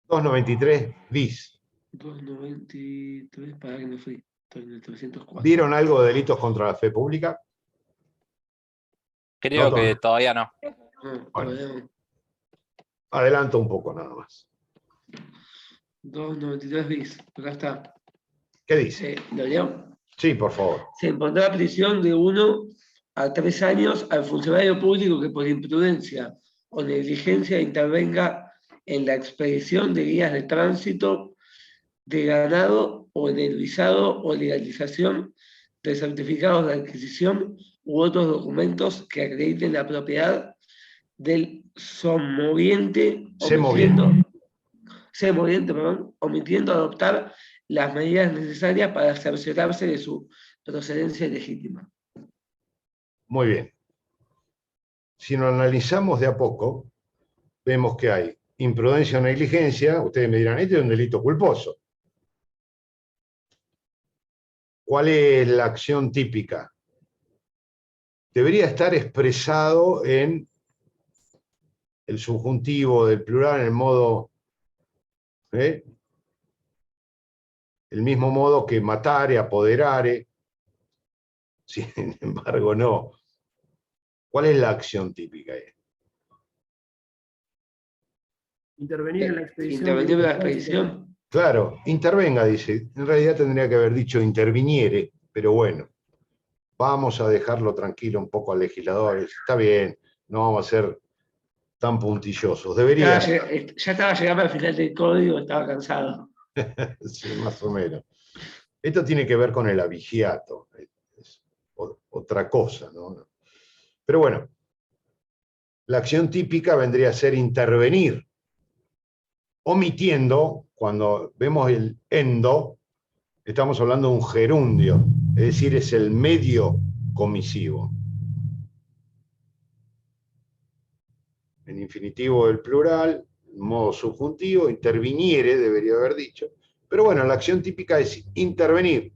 293 bis. 293, para que me fui. Estoy en el 304. ¿Vieron algo de delitos contra la fe pública? Creo No, que todavía no. Bueno. Adelanto un poco nada más. 293 bis, acá está. ¿Qué dice? ¿Lo leo? Sí, por favor. Se impondrá prisión de 1 a 3 años al funcionario público que por imprudencia o negligencia intervenga en la expedición de guías de tránsito de ganado o en el visado o legalización de certificados de adquisición u otros documentos que acrediten la propiedad del somoviente, omitiendo adoptar las medidas necesarias para cerciorarse de su procedencia legítima. Muy bien. Si lo analizamos de a poco, vemos que hay imprudencia o negligencia. Ustedes me dirán, este es un delito culposo. ¿Cuál es la acción típica? Debería estar expresado en el subjuntivo del plural, en el modo, el mismo modo que matare, apoderare. Sin embargo, no. ¿Cuál es la acción típica? Intervenir en la expedición. Intervenir en la expedición. Claro, intervenga, dice. En realidad tendría que haber dicho interviniere, pero bueno, vamos a dejarlo tranquilo un poco al legislador. Está bien, no vamos a ser tan puntillosos. Debería. Ya estaba llegando al final del código, estaba cansado. Sí, más o menos. Esto tiene que ver con el abigiato, es otra cosa, ¿no? Pero bueno, la acción típica vendría a ser intervenir, omitiendo, cuando vemos el endo, estamos hablando de un gerundio, es decir, es el medio comisivo. En infinitivo del plural, modo subjuntivo, interviniere, debería haber dicho. Pero bueno, la acción típica es intervenir.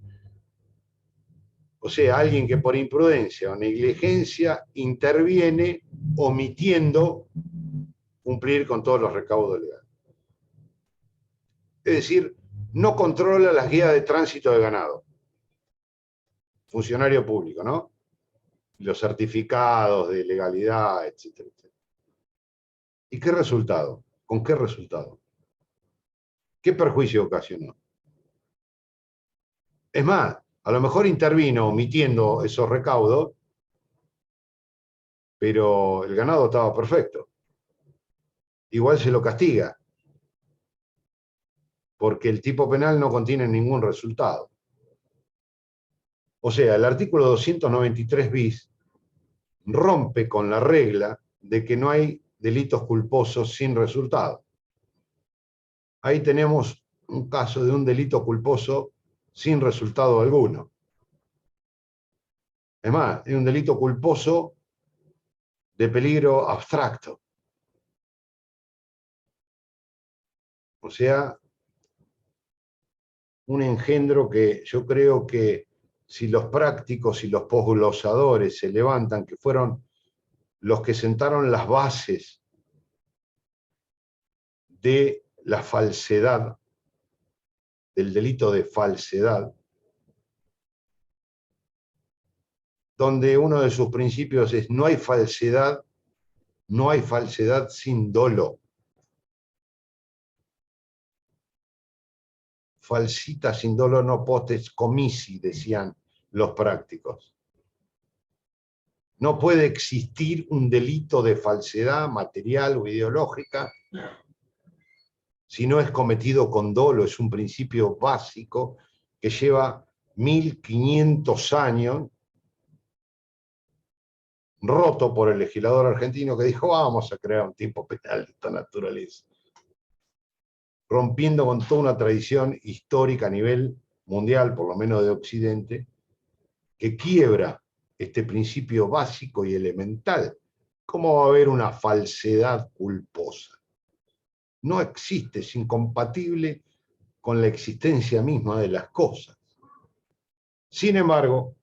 O sea, alguien que por imprudencia o negligencia interviene omitiendo cumplir con todos los recaudos legales. Es decir, no controla las guías de tránsito de ganado. Funcionario público, ¿no? Los certificados de legalidad, etcétera, etcétera. ¿Y qué resultado? ¿Con qué resultado? ¿Qué perjuicio ocasionó? Es más, a lo mejor intervino omitiendo esos recaudos, pero el ganado estaba perfecto. Igual se lo castiga, porque el tipo penal no contiene ningún resultado. O sea, el artículo 293 bis rompe con la regla de que no hay delitos culposos sin resultado. Ahí tenemos un caso de un delito culposo sin resultado alguno. Es más, es un delito culposo de peligro abstracto. O sea, un engendro que yo creo que si los prácticos y los posglosadores se levantan, que fueron los que sentaron las bases de la falsedad, del delito de falsedad, donde uno de sus principios es no hay falsedad sin dolo. Falsita sin dolo no postes comissi, decían los prácticos. No puede existir un delito de falsedad material o ideológica si no es cometido con dolo. Es un principio básico que lleva 1500 años, roto por el legislador argentino que dijo vamos a crear un tipo penal de esta naturaleza, rompiendo con toda una tradición histórica a nivel mundial, por lo menos de Occidente, que quiebra este principio básico y elemental. ¿Cómo va a haber una falsedad culposa? No existe, es incompatible con la existencia misma de las cosas. Sin embargo,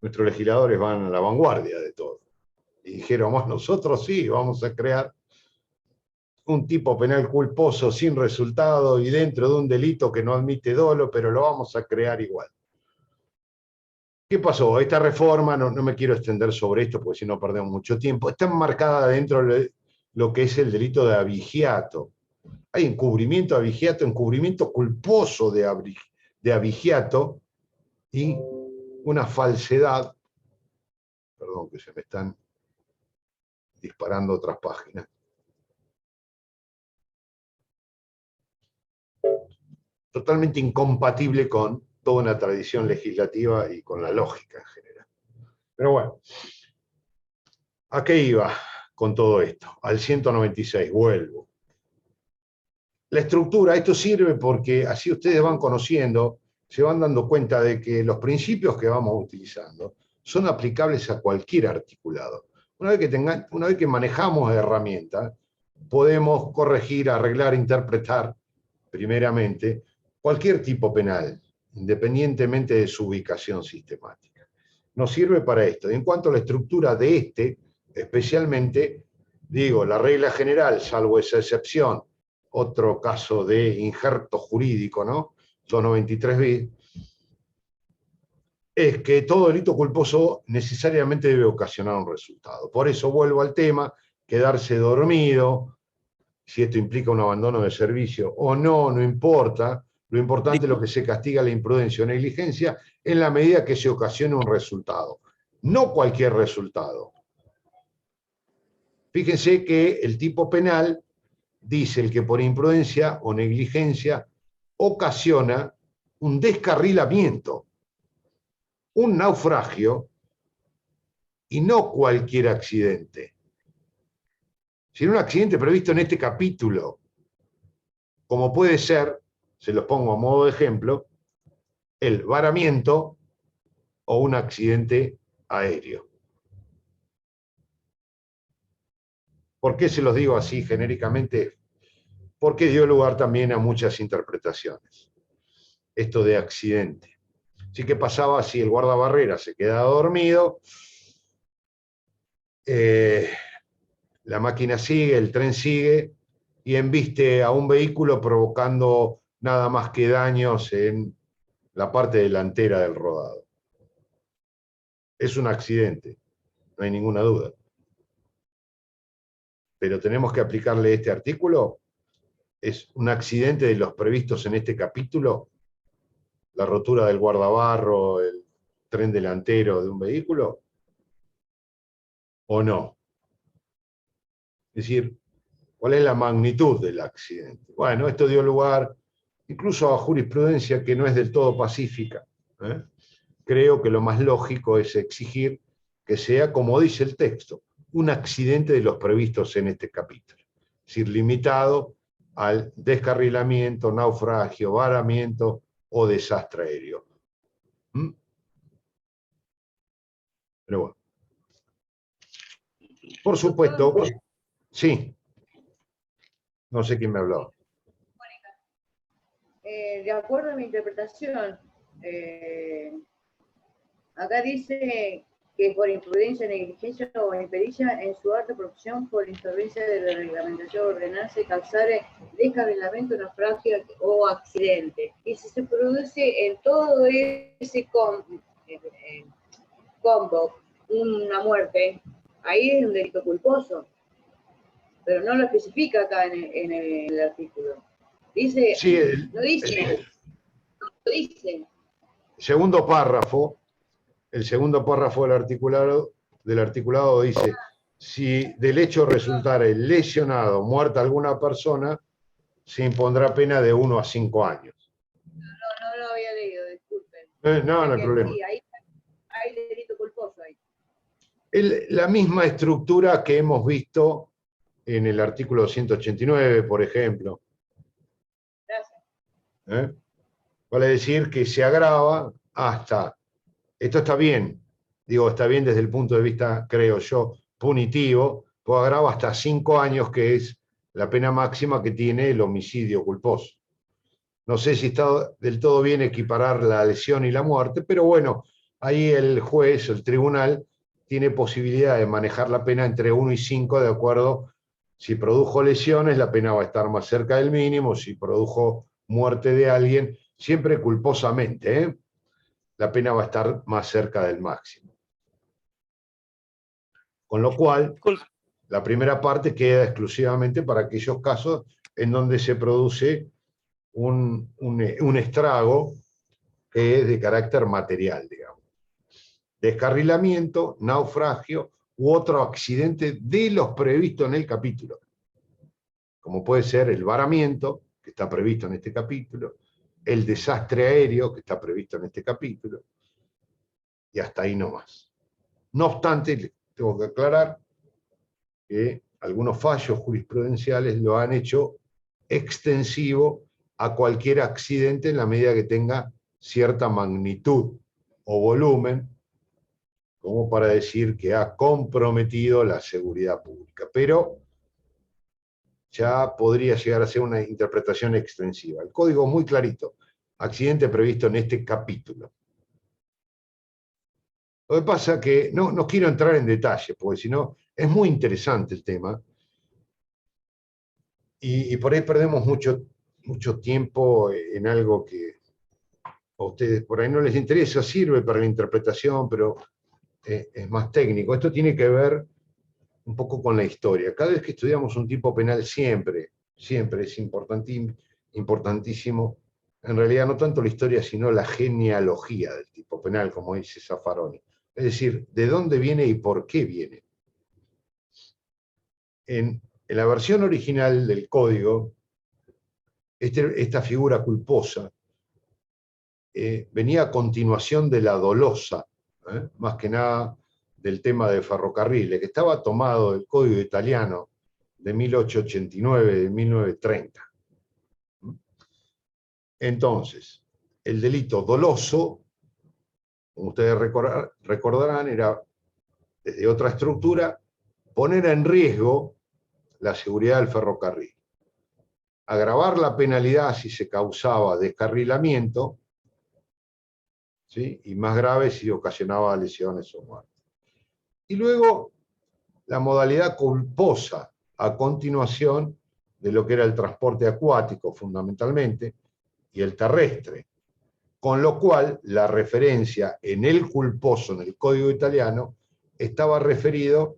nuestros legisladores van a la vanguardia de todo. Y dijeron, nosotros sí, vamos a crear un tipo penal culposo sin resultado y dentro de un delito que no admite dolo, pero lo vamos a crear igual. ¿Qué pasó? Esta reforma, no me quiero extender sobre esto porque si no perdemos mucho tiempo, está enmarcada dentro de lo que es el delito de abigeato. Hay encubrimiento de abigeato, encubrimiento culposo de abigeato y una falsedad. Perdón que se me están disparando otras páginas. Totalmente incompatible con toda una tradición legislativa y con la lógica en general. Pero bueno, ¿a qué iba con todo esto? Al 196, vuelvo. La estructura, esto sirve porque así ustedes van conociendo, se van dando cuenta de que los principios que vamos utilizando son aplicables a cualquier articulado. Una vez que manejamos herramientas, podemos corregir, arreglar, interpretar, primeramente, cualquier tipo penal, independientemente de su ubicación sistemática. Nos sirve para esto. En cuanto a la estructura de este, especialmente, digo, la regla general, salvo esa excepción, otro caso de injerto jurídico, ¿no? 293 bis, es que todo delito culposo necesariamente debe ocasionar un resultado. Por eso vuelvo al tema, quedarse dormido, si esto implica un abandono de servicio o no, no importa. Lo importante es lo que se castiga la imprudencia o negligencia en la medida que se ocasione un resultado. No cualquier resultado. Fíjense que el tipo penal dice el que por imprudencia o negligencia ocasiona un descarrilamiento, un naufragio y no cualquier accidente, sino un accidente previsto en este capítulo, como puede ser, se los pongo a modo de ejemplo, el varamiento o un accidente aéreo. ¿Por qué se los digo así genéricamente? Porque dio lugar también a muchas interpretaciones. Esto de accidente. Así que pasaba si el guardabarrera se quedaba dormido, la máquina sigue, el tren sigue, y embiste a un vehículo provocando nada más que daños en la parte delantera del rodado. Es un accidente, no hay ninguna duda. Pero tenemos que aplicarle este artículo. Es un accidente de los previstos en este capítulo, la rotura del guardabarro, el tren delantero de un vehículo, ¿o no? Es decir, ¿cuál es la magnitud del accidente? Bueno, esto dio lugar incluso a jurisprudencia que no es del todo pacífica. Creo que lo más lógico es exigir que sea, como dice el texto, un accidente de los previstos en este capítulo. Es decir, limitado al descarrilamiento, naufragio, varamiento o desastre aéreo. Pero bueno. Por supuesto, sí. No sé quién me habló. De acuerdo a mi interpretación, acá dice que por imprudencia, negligencia o impericia en su arte profesión por insolvencia de la reglamentación ordenarse causare descarrilamiento, naufragio o accidente. Y si se produce en todo ese combo una muerte, ahí es un delito culposo. Pero no lo especifica acá en el artículo. Dice, Sí, no dice, no dice. Segundo párrafo, el segundo párrafo del articulado dice, si del hecho resultara lesionado o muerta alguna persona, se impondrá pena de 1 a 5 años. No lo había leído, disculpen. No hay problema. Sí, hay delito culposo ahí. La misma estructura que hemos visto en el artículo 189, por ejemplo. Gracias. Vale decir que se agrava hasta, esto está bien, digo, está bien desde el punto de vista, creo yo, punitivo, pues agrava hasta 5 años, que es la pena máxima que tiene el homicidio culposo. No sé si está del todo bien equiparar la lesión y la muerte, pero bueno, ahí el juez, el tribunal, tiene posibilidad de manejar la pena entre 1 y 5, de acuerdo. Si produjo lesiones, la pena va a estar más cerca del mínimo. Si produjo muerte de alguien, siempre culposamente, la pena va a estar más cerca del máximo. Con lo cual, la primera parte queda exclusivamente para aquellos casos en donde se produce un estrago que es de carácter material, digamos. Descarrilamiento, naufragio u otro accidente de los previstos en el capítulo, como puede ser el varamiento, que está previsto en este capítulo, el desastre aéreo, que está previsto en este capítulo, y hasta ahí no más. No obstante, tengo que aclarar que algunos fallos jurisprudenciales lo han hecho extensivo a cualquier accidente en la medida que tenga cierta magnitud o volumen, como para decir que ha comprometido la seguridad pública. Pero ya podría llegar a ser una interpretación extensiva. El código es muy clarito. Accidente previsto en este capítulo. Lo que pasa es que no quiero entrar en detalle, porque si no, es muy interesante el tema. Y por ahí perdemos mucho tiempo en algo que a ustedes por ahí no les interesa, sirve para la interpretación, pero es más técnico. Esto tiene que ver un poco con la historia. Cada vez que estudiamos un tipo penal, siempre es importantísimo, en realidad no tanto la historia, sino la genealogía del tipo penal, como dice Zaffaroni. Es decir, de dónde viene y por qué viene. En la versión original del código, esta figura culposa venía a continuación de la dolosa, más que nada del tema de ferrocarriles, que estaba tomado del código italiano de 1889, de 1930. Entonces, el delito doloso, como ustedes recordarán, era desde otra estructura, poner en riesgo la seguridad del ferrocarril. Agravar la penalidad si se causaba descarrilamiento, ¿sí? Y más grave si ocasionaba lesiones o muerte. Y luego la modalidad culposa a continuación de lo que era el transporte acuático fundamentalmente y el terrestre, con lo cual la referencia en el culposo, en el código italiano, estaba referido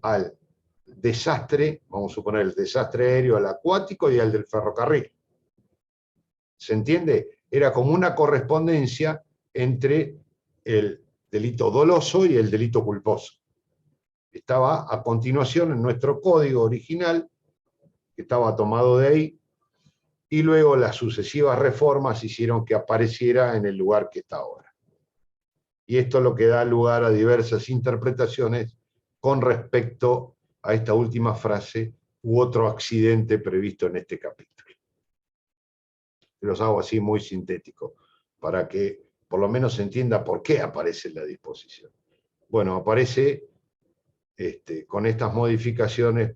al desastre, vamos a suponer el desastre aéreo, al acuático y al del ferrocarril. ¿Se entiende? Era como una correspondencia entre el delito doloso y el delito culposo. Estaba a continuación en nuestro código original, que estaba tomado de ahí, y luego las sucesivas reformas hicieron que apareciera en el lugar que está ahora. Y esto es lo que da lugar a diversas interpretaciones con respecto a esta última frase u otro accidente previsto en este capítulo. Los hago así muy sintético, para que por lo menos se entienda por qué aparece en la disposición. Bueno, aparece con estas modificaciones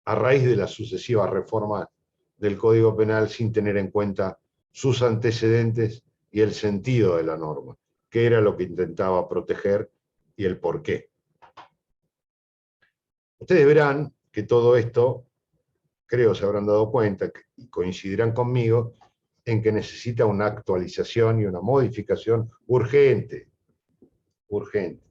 a raíz de las sucesivas reformas del Código Penal sin tener en cuenta sus antecedentes y el sentido de la norma, qué era lo que intentaba proteger y el por qué. Ustedes verán que todo esto, creo se habrán dado cuenta y coincidirán conmigo, en que necesita una actualización y una modificación urgente, urgente.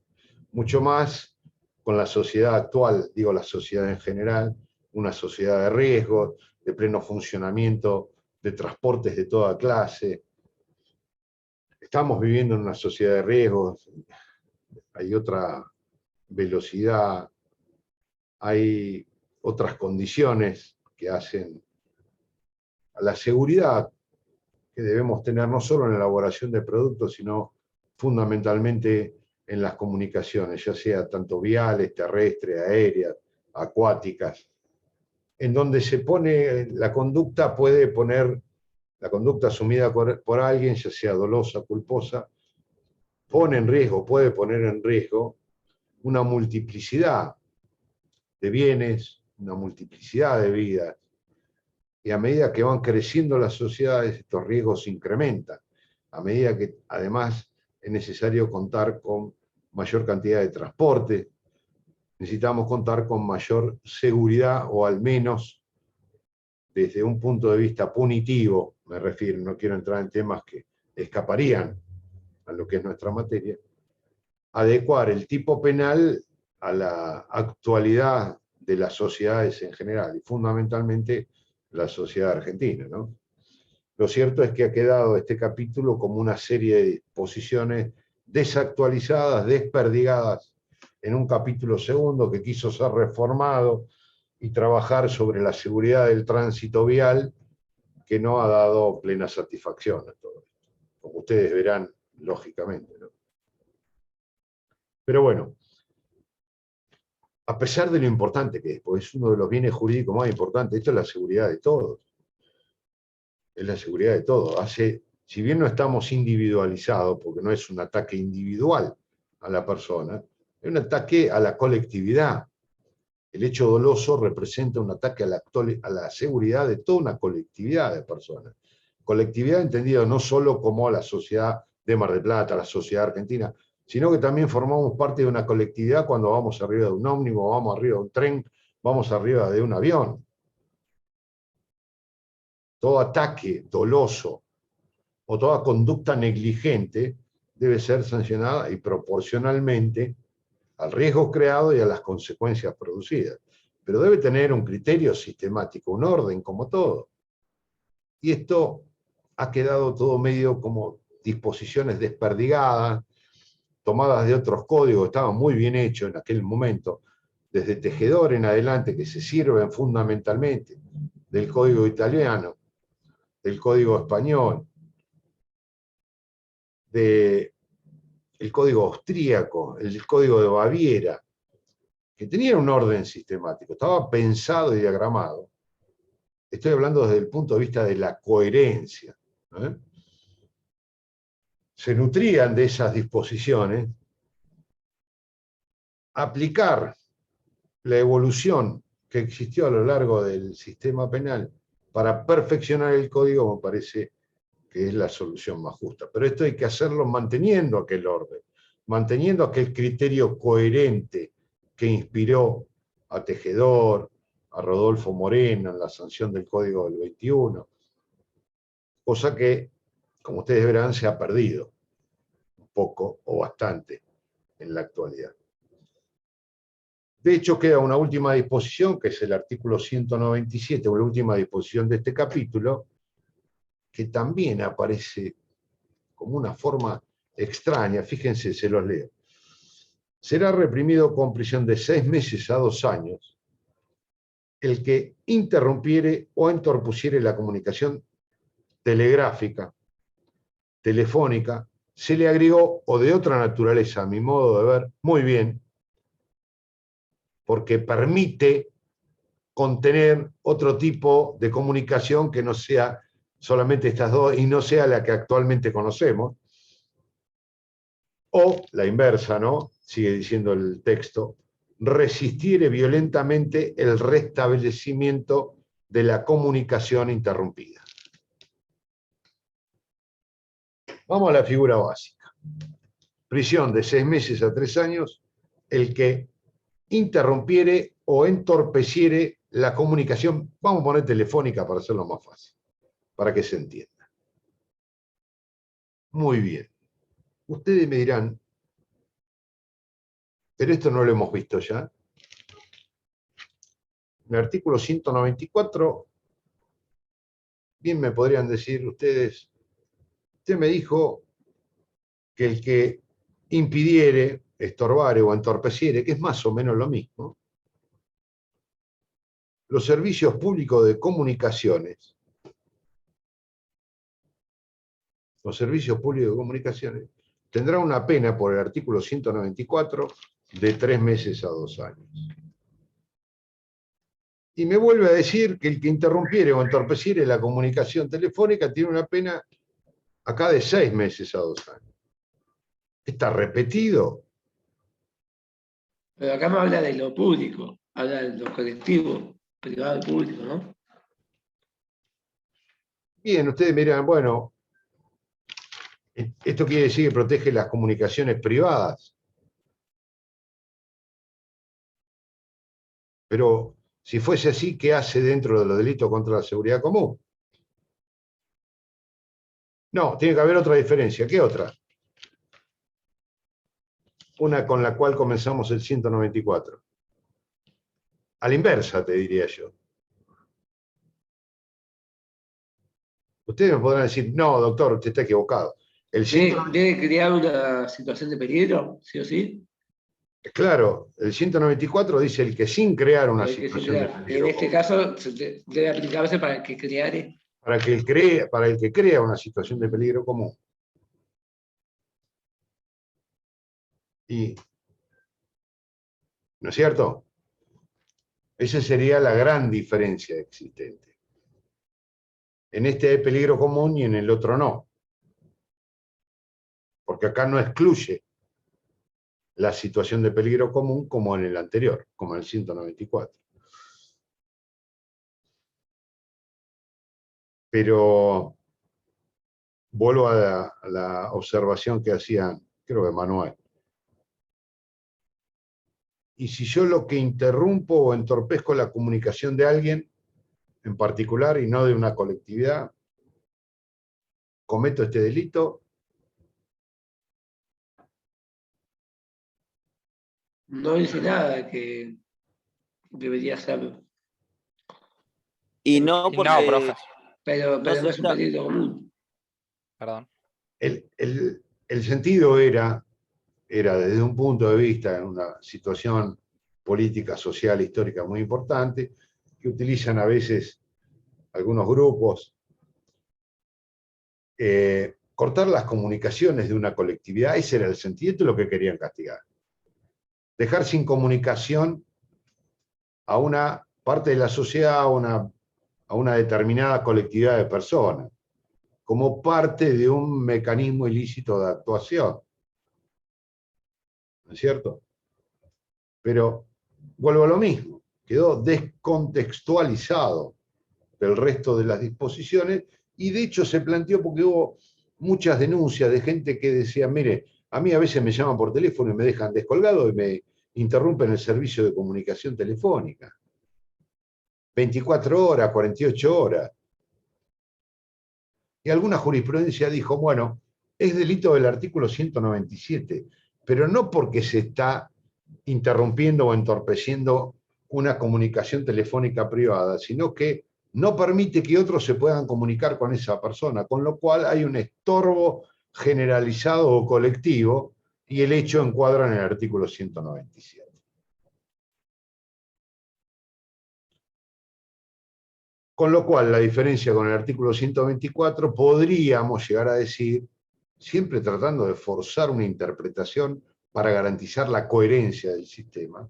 Mucho más con la sociedad actual, digo la sociedad en general, una sociedad de riesgo, de pleno funcionamiento de transportes de toda clase. Estamos viviendo en una sociedad de riesgos, hay otra velocidad, hay otras condiciones que hacen a la seguridad que debemos tener no solo en la elaboración de productos, sino fundamentalmente en las comunicaciones, ya sea tanto viales, terrestres, aéreas, acuáticas, en donde se pone, la conducta puede poner, la conducta asumida por alguien, ya sea dolosa, culposa, pone en riesgo, puede poner en riesgo una multiplicidad de bienes, una multiplicidad de vidas. Y a medida que van creciendo las sociedades, estos riesgos se incrementan. A medida que, además, es necesario contar con mayor cantidad de transporte, necesitamos contar con mayor seguridad, o al menos, desde un punto de vista punitivo, me refiero, no quiero entrar en temas que escaparían a lo que es nuestra materia, adecuar el tipo penal a la actualidad de las sociedades en general, y fundamentalmente la sociedad argentina, ¿no? Lo cierto es que ha quedado este capítulo como una serie de disposiciones desactualizadas, desperdigadas, en un capítulo segundo que quiso ser reformado y trabajar sobre la seguridad del tránsito vial, que no ha dado plena satisfacción a todo esto, como ustedes verán, lógicamente, ¿no? Pero bueno, a pesar de lo importante que es, porque es uno de los bienes jurídicos más importantes, esto es la seguridad de todos. Es la seguridad de todos. Si bien no estamos individualizados, porque no es un ataque individual a la persona, es un ataque a la colectividad. El hecho doloso representa un ataque a la seguridad de toda una colectividad de personas. Colectividad entendida no solo como la sociedad de Mar del Plata, la sociedad argentina, sino que también formamos parte de una colectividad cuando vamos arriba de un ómnibus, vamos arriba de un tren, vamos arriba de un avión. Todo ataque doloso o toda conducta negligente debe ser sancionada y proporcionalmente al riesgo creado y a las consecuencias producidas. Pero debe tener un criterio sistemático, un orden, como todo. Y esto ha quedado todo medio como disposiciones desperdigadas, tomadas de otros códigos, estaban muy bien hechos en aquel momento, desde Tejedor en adelante, que se sirven fundamentalmente del código italiano, del código español, del código austríaco, el código de Baviera, que tenían un orden sistemático, estaba pensado y diagramado. Estoy hablando desde el punto de vista de la coherencia, ¿eh? Se nutrían de esas disposiciones, aplicar la evolución que existió a lo largo del sistema penal para perfeccionar el código me parece que es la solución más justa. Pero esto hay que hacerlo manteniendo aquel orden, manteniendo aquel criterio coherente que inspiró a Tejedor, a Rodolfo Moreno en la sanción del Código del 21, cosa que, como ustedes verán, se ha perdido un poco o bastante en la actualidad. De hecho, queda una última disposición, que es el artículo 197, o la última disposición de este capítulo, que también aparece como una forma extraña. Fíjense, se los leo. Será reprimido con prisión de 6 meses a 2 años el que interrumpiere o entorpeciere la comunicación telegráfica, telefónica, se le agregó, o de otra naturaleza, a mi modo de ver, muy bien, porque permite contener otro tipo de comunicación que no sea solamente estas dos y no sea la que actualmente conocemos, o la inversa, ¿no? Sigue diciendo el texto, resistiere violentamente el restablecimiento de la comunicación interrumpida. Vamos a la figura básica. Prisión de 6 meses a 3 años, el que interrumpiere o entorpeciere la comunicación, vamos a poner telefónica para hacerlo más fácil, para que se entienda. Muy bien. Ustedes me dirán, pero esto no lo hemos visto ya. En el artículo 194, bien me podrían decir ustedes, usted me dijo que el que impidiere, estorbare o entorpeciere, que es más o menos lo mismo, los servicios públicos de comunicaciones, tendrá una pena por el artículo 194 de 3 meses a 2 años. Y me vuelve a decir que el que interrumpiere o entorpeciere la comunicación telefónica tiene una pena acá de 6 meses a 2 años. ¿Está repetido? Pero acá me habla de lo público, habla de lo colectivo, privado y público, ¿no? Bien, ustedes me dirán, bueno, esto quiere decir que protege las comunicaciones privadas. Pero si fuese así, ¿qué hace dentro de los delitos contra la seguridad común? No, tiene que haber otra diferencia. ¿Qué otra? Una con la cual comenzamos el 194. A la inversa, te diría yo. Ustedes me podrán decir, no, doctor, usted está equivocado. El ¿Debe crear una situación de peligro, sí o sí? Claro, el 194 dice el que sin crear una situación de peligro. En este caso debe aplicarse para el que creare. Para el que crea una situación de peligro común. Y, ¿no es cierto? Esa sería la gran diferencia existente. En este hay peligro común y en el otro no. Porque acá no excluye la situación de peligro común como en el anterior, como en el 194. Pero vuelvo a la observación que hacía, creo que Manuel. Y si yo lo que interrumpo o entorpezco la comunicación de alguien en particular y no de una colectividad, cometo este delito. No dice nada que debería ser. Y no porque... No, profe. Pero No no es un peligro común. Perdón. El sentido era desde un punto de vista, en una situación política, social, histórica muy importante, que utilizan a veces algunos grupos, cortar las comunicaciones de una colectividad. Ese era el sentido, esto es lo que querían castigar. Dejar sin comunicación a una parte de la sociedad, a una determinada colectividad de personas. como parte de un mecanismo ilícito de actuación. ¿No es cierto? Pero vuelvo a lo mismo, quedó descontextualizado del resto de las disposiciones y de hecho se planteó porque hubo muchas denuncias de gente que decía, mire, a mí a veces me llaman por teléfono y me dejan descolgado y me interrumpen el servicio de comunicación telefónica. 24 horas, 48 horas. Y alguna jurisprudencia dijo, bueno, es delito del artículo 197, pero no porque se está interrumpiendo o entorpeciendo una comunicación telefónica privada, sino que no permite que otros se puedan comunicar con esa persona, con lo cual hay un estorbo generalizado o colectivo y el hecho encuadra en el artículo 197. Con lo cual, la diferencia con el artículo 124 podríamos llegar a decir, siempre tratando de forzar una interpretación para garantizar la coherencia del sistema,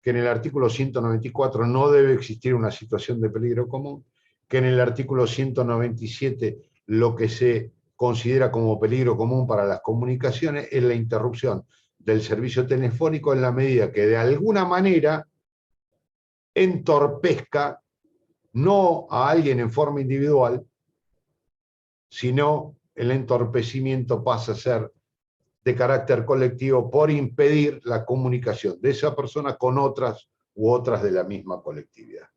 que en el artículo 194 no debe existir una situación de peligro común, que en el artículo 197 lo que se considera como peligro común para las comunicaciones es la interrupción del servicio telefónico en la medida que de alguna manera entorpezca no a alguien en forma individual, sino el entorpecimiento pasa a ser de carácter colectivo por impedir la comunicación de esa persona con otras u otras de la misma colectividad.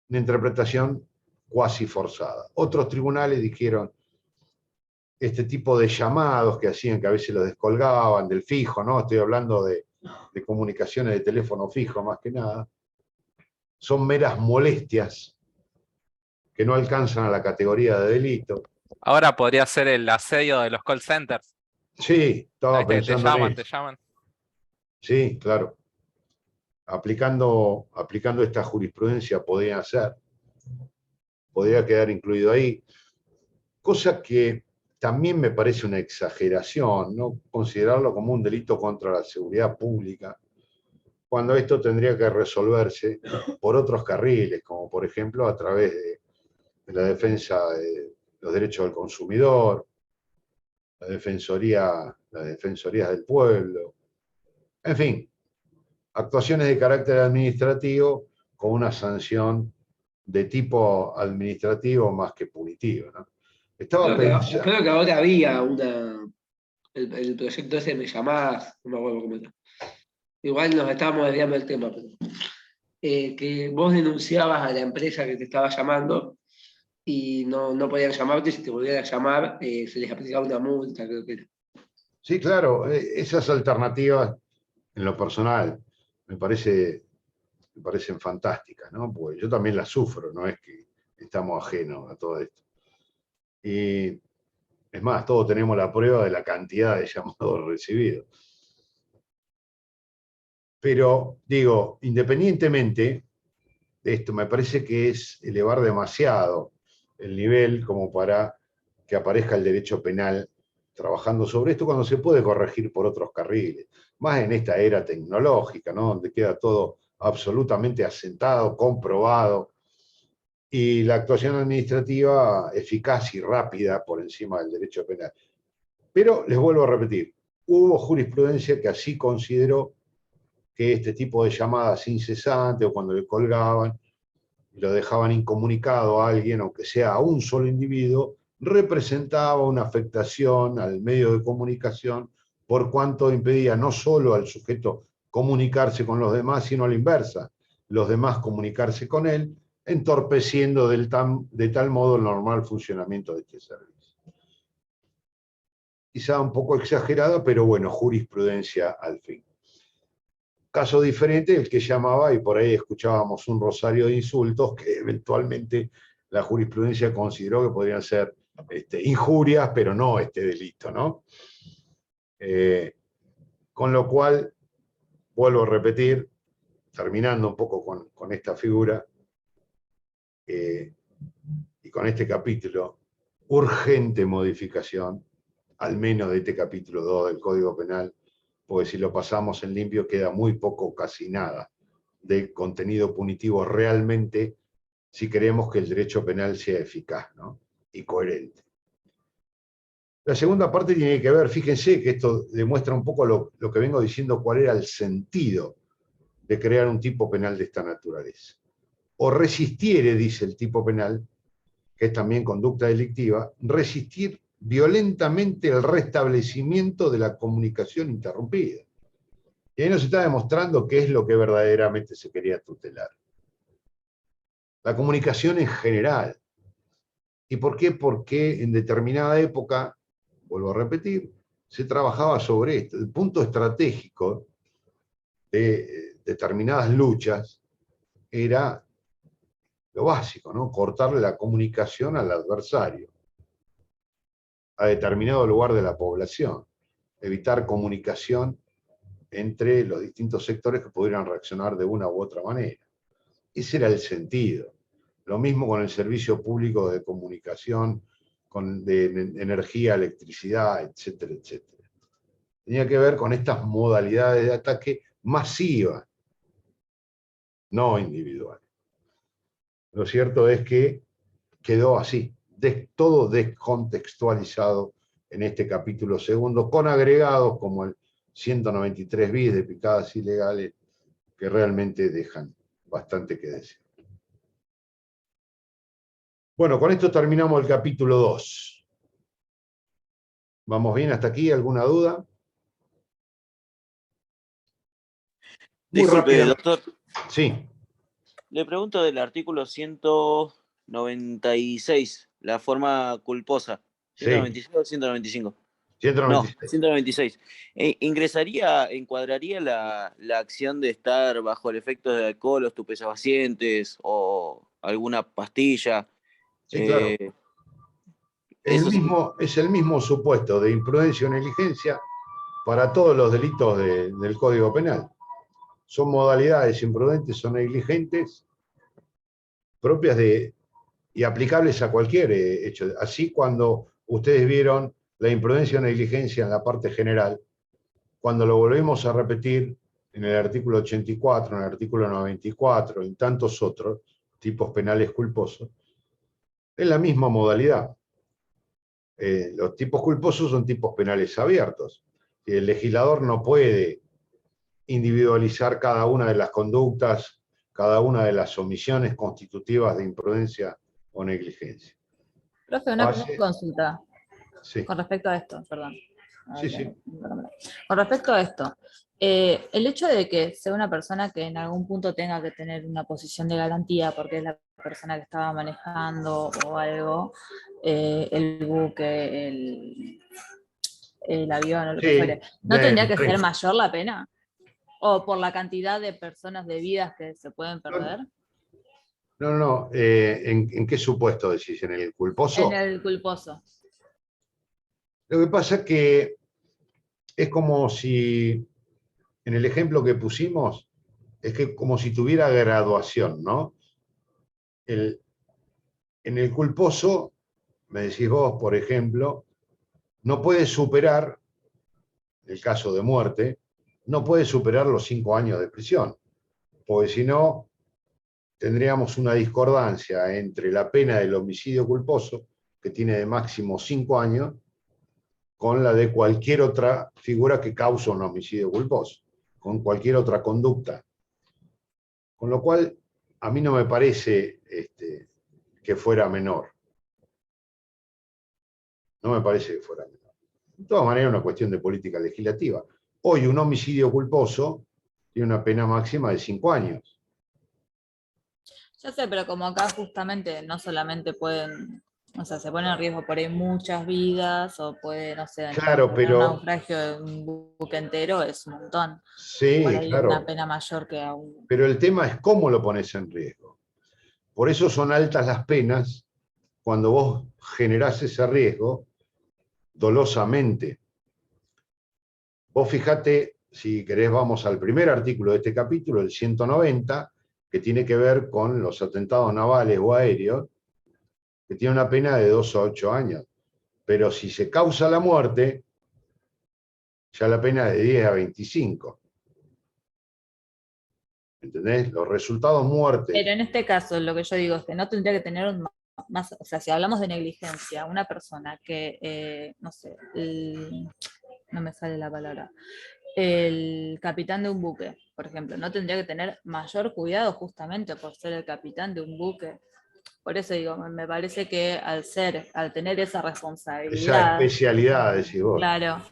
Una interpretación cuasi forzada. Otros tribunales dijeron este tipo de llamados que hacían, que a veces los descolgaban del fijo, ¿no? Estoy hablando de comunicaciones de teléfono fijo más que nada, son meras molestias que no alcanzan a la categoría de delito. Ahora podría ser el asedio de los call centers. Sí, estaba pensando en eso. Te llaman. Sí, claro. Aplicando esta jurisprudencia podría quedar incluido ahí. Cosa que también me parece una exageración, ¿no? Considerarlo como un delito contra la seguridad pública, cuando esto tendría que resolverse por otros carriles, como por ejemplo a través de la defensa de los derechos del consumidor, las defensorías del pueblo, en fin, actuaciones de carácter administrativo con una sanción de tipo administrativo más que punitivo, ¿no? Creo que ahora había el proyecto ese Me Llamás, no me acuerdo cómo era. Igual nos estábamos desviando del tema, pero que vos denunciabas a la empresa que te estaba llamando y no podían llamarte, y si te volvían a llamar se les aplicaba una multa, creo que era. Sí, claro, esas alternativas en lo personal me parecen fantásticas, ¿no? Porque yo también las sufro, no es que estamos ajenos a todo esto. Y es más, todos tenemos la prueba de la cantidad de llamados recibidos. Pero, digo, independientemente de esto, me parece que es elevar demasiado el nivel como para que aparezca el derecho penal trabajando sobre esto cuando se puede corregir por otros carriles. Más en esta era tecnológica, ¿no? Donde queda todo absolutamente asentado, comprobado, y la actuación administrativa eficaz y rápida por encima del derecho penal. Pero les vuelvo a repetir, hubo jurisprudencia que así consideró que este tipo de llamadas incesantes o cuando le colgaban y lo dejaban incomunicado a alguien, aunque sea a un solo individuo, representaba una afectación al medio de comunicación por cuanto impedía no solo al sujeto comunicarse con los demás, sino a la inversa, los demás comunicarse con él, entorpeciendo de tal modo el normal funcionamiento de este servicio. Quizá un poco exagerada, pero bueno, jurisprudencia al fin. Caso diferente, el que llamaba, y por ahí escuchábamos un rosario de insultos que eventualmente la jurisprudencia consideró que podrían ser injurias, pero no delito, ¿no? Con lo cual, vuelvo a repetir, terminando un poco con esta figura y con este capítulo, urgente modificación, al menos de este capítulo 2 del Código Penal, porque si lo pasamos en limpio queda muy poco, casi nada, de contenido punitivo realmente, si queremos que el derecho penal sea eficaz, ¿no? y coherente. La segunda parte tiene que ver, fíjense que esto demuestra un poco lo que vengo diciendo, cuál era el sentido de crear un tipo penal de esta naturaleza. O resistiere, dice el tipo penal, que es también conducta delictiva, resistir violentamente el restablecimiento de la comunicación interrumpida. Y ahí nos está demostrando qué es lo que verdaderamente se quería tutelar. La comunicación en general. ¿Y por qué? Porque en determinada época, vuelvo a repetir, se trabajaba sobre esto. El punto estratégico de determinadas luchas era lo básico, ¿no? Cortarle la comunicación al adversario, a determinado lugar de la población, evitar comunicación entre los distintos sectores que pudieran reaccionar de una u otra manera. Ese era el sentido. Lo mismo con el servicio público de comunicación, de energía, electricidad, etcétera, etcétera. Tenía que ver con estas modalidades de ataque masivas, no individuales. Lo cierto es que quedó así, todo descontextualizado en este capítulo segundo, con agregados como el 193 bis de picadas ilegales, que realmente dejan bastante que decir. Bueno, con esto terminamos el capítulo 2. ¿Vamos bien hasta aquí? ¿Alguna duda? Muy Disculpe, rápida. doctor. Sí. Le pregunto del artículo 196, la forma culposa. Sí. 196 o 195. 196. No, 196. ¿Encuadraría la acción de estar bajo el efecto de alcohol o estupefacientes o alguna pastilla? Sí, claro. Es el mismo supuesto de imprudencia o negligencia para todos los delitos del Código Penal. Son modalidades imprudentes o negligentes propias y aplicables a cualquier hecho. Así, cuando ustedes vieron la imprudencia o negligencia en la parte general, cuando lo volvemos a repetir en el artículo 84, en el artículo 94, en tantos otros tipos penales culposos, es la misma modalidad. Los tipos culposos son tipos penales abiertos. Y el legislador no puede individualizar cada una de las conductas, cada una de las omisiones constitutivas de imprudencia o negligencia. Profe, una consulta Sí. con respecto a esto, perdón. Sí. Con respecto a esto, el hecho de que sea una persona que en algún punto tenga que tener una posición de garantía porque es la persona que estaba manejando o algo, el buque, el avión o lo que fuere, ¿no tendría que ser mayor la pena? ¿O por la cantidad de personas, de vidas que se pueden perder? No. ¿En qué supuesto decís? ¿En el culposo? En el culposo. Lo que pasa es que es como si, en el ejemplo que pusimos, es que como si tuviera graduación, ¿no? En el culposo, me decís vos, por ejemplo, no puede superar, el caso de muerte, no puede superar los 5 años de prisión, porque si no, tendríamos una discordancia entre la pena del homicidio culposo, que tiene de máximo 5 años, con la de cualquier otra figura que causa un homicidio culposo, con cualquier otra conducta. Con lo cual, a mí no me parece que fuera menor. No me parece que fuera menor. De todas maneras, es una cuestión de política legislativa. Hoy un homicidio culposo tiene una pena máxima de 5 años. Ya sé, pero como acá justamente no solamente pueden, o sea, se pone en riesgo por ahí muchas vidas, o puede, no sé, claro, pero un naufragio de un buque entero es un montón. Sí, por ahí claro. Una pena mayor que a un... Pero el tema es cómo lo pones en riesgo. Por eso son altas las penas cuando vos generás ese riesgo dolosamente. Vos fijate, si querés vamos al primer artículo de este capítulo, el 190, que tiene que ver con los atentados navales o aéreos, que tiene una pena de 2 a 8 años. Pero si se causa la muerte, ya la pena es de 10 a 25. ¿Entendés? Los resultados muertes. Pero en este caso, lo que yo digo es que no tendría que tener un más, o sea, si hablamos de negligencia, una persona que, no sé, no me sale la palabra, el capitán de un buque, por ejemplo, no tendría que tener mayor cuidado justamente por ser el capitán de un buque. Por eso digo, me parece que al tener esa Esa responsabilidad, especialidad, decís vos. claro,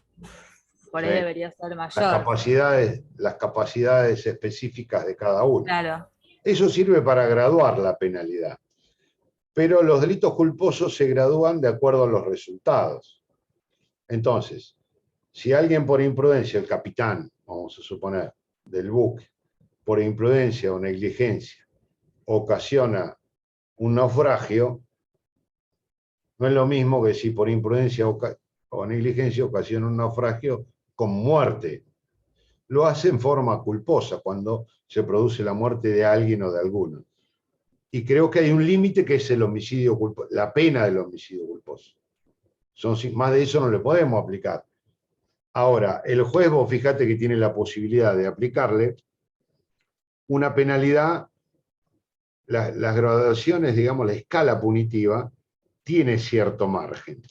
por ahí Sí. debería ser mayor. Las capacidades específicas de cada uno. Claro, Eso sirve para graduar la penalidad. Pero los delitos culposos se gradúan de acuerdo a los resultados. Entonces, si alguien por imprudencia, el capitán, vamos a suponer, del buque, por imprudencia o negligencia, ocasiona un naufragio, no es lo mismo que si por imprudencia o negligencia ocasiona un naufragio con muerte. Lo hace en forma culposa cuando se produce la muerte de alguien o de alguno. Y creo que hay un límite que es el homicidio culposo, la pena del homicidio culposo. Más de eso no le podemos aplicar. Ahora, el juez, vos fíjate que tiene la posibilidad de aplicarle una penalidad, las graduaciones, digamos, la escala punitiva, tiene cierto margen.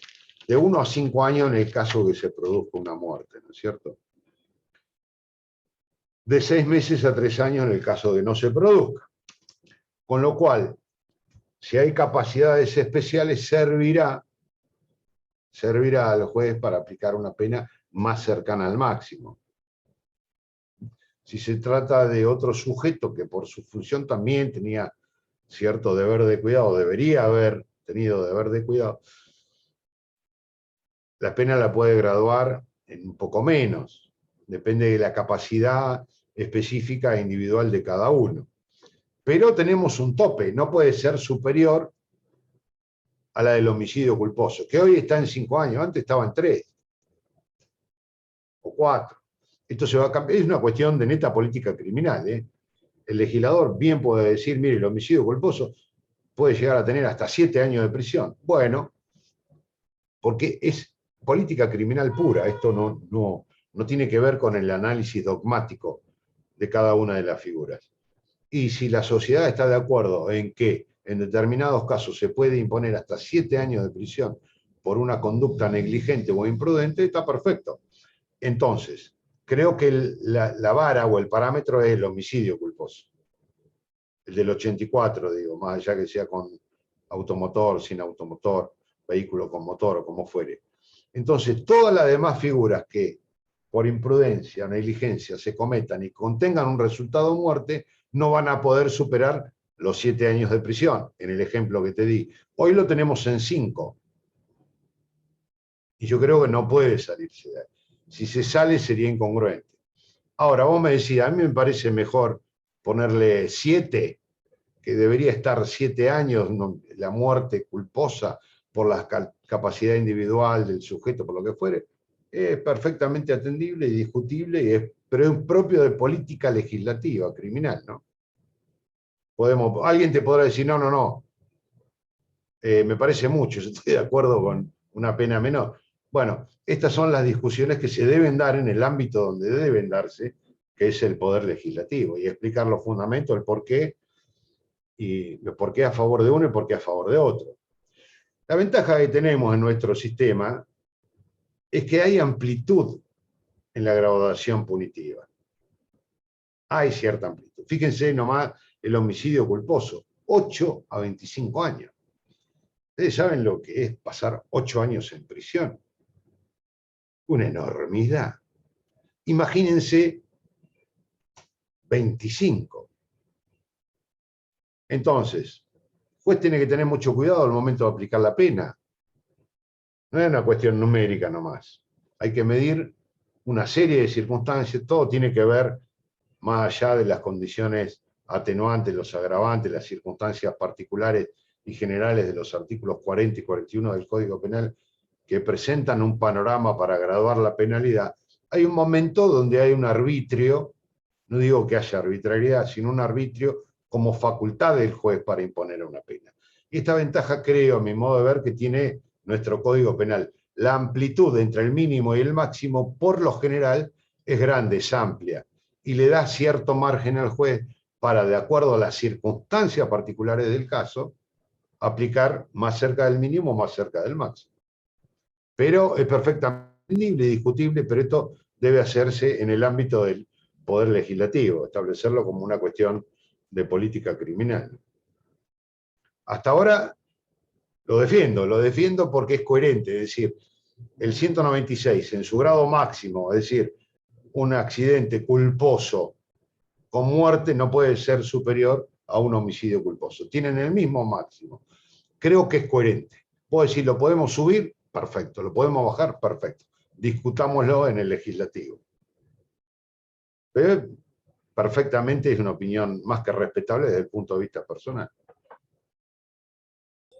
De 1 a 5 años en el caso que se produzca una muerte, ¿no es cierto? De 6 meses a 3 años en el caso de no se produzca. Con lo cual, si hay capacidades especiales, servirá al juez para aplicar una pena más cercana al máximo. Si se trata de otro sujeto que por su función también tenía cierto deber de cuidado, debería haber tenido deber de cuidado, la pena la puede graduar en un poco menos. Depende de la capacidad específica e individual de cada uno. Pero tenemos un tope, no puede ser superior a la del homicidio culposo, que hoy está en 5 años, antes estaba en 3 o 4. Esto se va a cambiar, es una cuestión de neta política criminal. El legislador bien puede decir, mire, el homicidio culposo puede llegar a tener hasta 7 años de prisión. Bueno, porque es política criminal pura, esto no tiene que ver con el análisis dogmático de cada una de las figuras. Y si la sociedad está de acuerdo en que en determinados casos se puede imponer hasta 7 años de prisión por una conducta negligente o imprudente, está perfecto. Entonces, creo que la vara o el parámetro es el homicidio culposo. El del 84, digo, más allá que sea con automotor, sin automotor, vehículo con motor o como fuere. Entonces, todas las demás figuras que por imprudencia o negligencia se cometan y contengan un resultado de muerte, no van a poder superar los 7 años de prisión, en el ejemplo que te di. Hoy lo tenemos en 5. Y yo creo que no puede salirse de ahí. Si se sale sería incongruente. Ahora, vos me decís, a mí me parece mejor ponerle 7, que debería estar 7 años, la muerte culposa por la capacidad individual del sujeto, por lo que fuere, es perfectamente atendible y discutible, pero es propio de política legislativa, criminal, ¿no? Alguien te podrá decir, no, me parece mucho, yo estoy de acuerdo con una pena menor. Bueno, estas son las discusiones que se deben dar en el ámbito donde deben darse, que es el poder legislativo, y explicar los fundamentos, el por qué, y por qué a favor de uno y por qué a favor de otro. La ventaja que tenemos en nuestro sistema es que hay amplitud en la graduación punitiva. Hay cierta amplitud. Fíjense nomás el homicidio culposo, 8 a 25 años. Ustedes saben lo que es pasar 8 años en prisión. Una enormidad. Imagínense 25. Entonces, el juez tiene que tener mucho cuidado al momento de aplicar la pena. No es una cuestión numérica nomás. Hay que medir una serie de circunstancias, todo tiene que ver más allá de las condiciones atenuantes, los agravantes, las circunstancias particulares y generales de los artículos 40 y 41 del Código Penal que presentan un panorama para graduar la penalidad. Hay un momento donde hay un arbitrio, no digo que haya arbitrariedad, sino un arbitrio como facultad del juez para imponer una pena. Y esta ventaja, creo, a mi modo de ver, que tiene nuestro Código Penal. La amplitud entre el mínimo y el máximo, por lo general, es grande, es amplia, y le da cierto margen al juez para, de acuerdo a las circunstancias particulares del caso, aplicar más cerca del mínimo o más cerca del máximo. Pero es perfectamente entendible y discutible, pero esto debe hacerse en el ámbito del Poder Legislativo, establecerlo como una cuestión de política criminal. Hasta ahora lo defiendo porque es coherente, es decir, el 196 en su grado máximo, es decir, un accidente culposo con muerte no puede ser superior a un homicidio culposo. Tienen el mismo máximo. Creo que es coherente. Puedo decir, ¿lo podemos subir? Perfecto. ¿Lo podemos bajar? Perfecto. Discutámoslo en el legislativo. Pero perfectamente es una opinión más que respetable desde el punto de vista personal.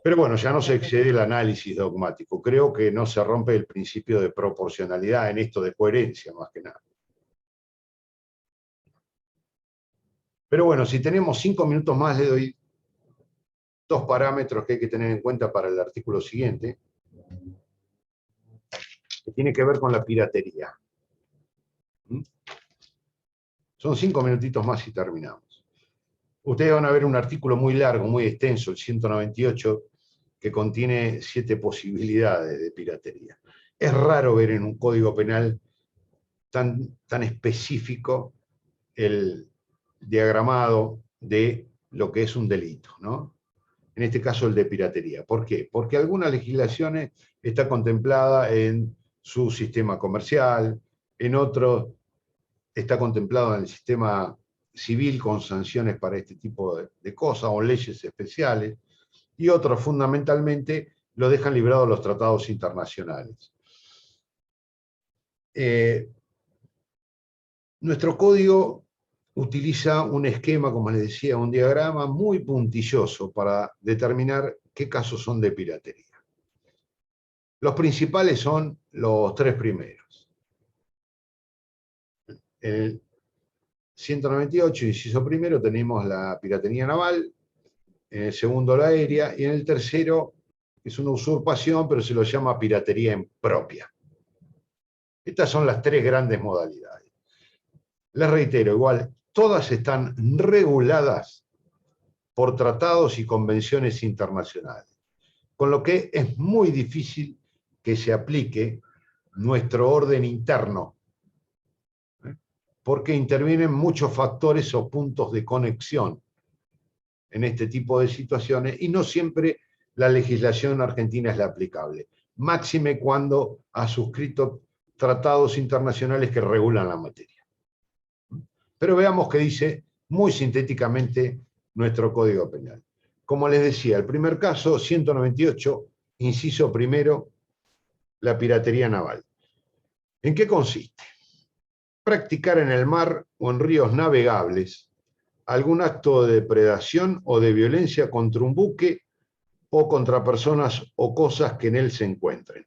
Pero bueno, ya no se excede el análisis dogmático. Creo que no se rompe el principio de proporcionalidad en esto de coherencia, más que nada. Pero bueno, si tenemos 5 minutos más, le doy 2 parámetros que hay que tener en cuenta para el artículo siguiente, que tiene que ver con la piratería. Son 5 minutitos más y terminamos. Ustedes van a ver un artículo muy largo, muy extenso, el 198, que contiene 7 posibilidades de piratería. Es raro ver en un código penal tan específico el diagramado de lo que es un delito, ¿no? En este caso el de piratería. ¿Por qué? Porque algunas legislaciones está contemplada en su sistema comercial, en otros está contemplado en el sistema civil con sanciones para este tipo de cosas o leyes especiales, y otros fundamentalmente lo dejan librado los tratados internacionales. Nuestro código utiliza un esquema, como les decía, un diagrama muy puntilloso para determinar qué casos son de piratería. Los principales son los 3 primeros. En el 198, inciso primero, tenemos la piratería naval, en el segundo la aérea, y en el tercero es una usurpación, pero se lo llama piratería impropia. Estas son las 3 grandes modalidades. Les reitero, igual, todas están reguladas por tratados y convenciones internacionales, con lo que es muy difícil que se aplique nuestro orden interno, porque intervienen muchos factores o puntos de conexión en este tipo de situaciones y no siempre la legislación argentina es la aplicable, máxime cuando ha suscrito tratados internacionales que regulan la materia. Pero veamos qué dice muy sintéticamente nuestro Código Penal. Como les decía, el primer caso, 198, inciso primero, la piratería naval. ¿En qué consiste? Practicar en el mar o en ríos navegables algún acto de depredación o de violencia contra un buque o contra personas o cosas que en él se encuentren.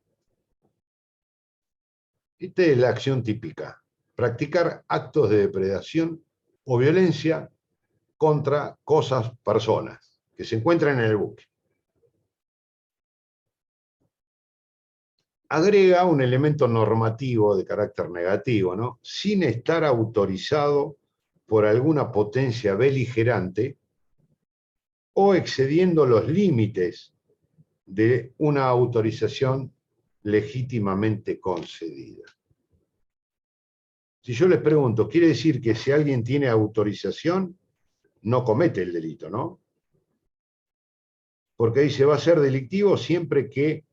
Esta es la acción típica. Practicar actos de depredación o violencia contra cosas, personas, que se encuentran en el buque. Agrega un elemento normativo de carácter negativo, ¿no? Sin estar autorizado por alguna potencia beligerante o excediendo los límites de una autorización legítimamente concedida. Si yo les pregunto, ¿quiere decir que si alguien tiene autorización, no comete el delito, ¿no? Porque dice, va a ser delictivo siempre que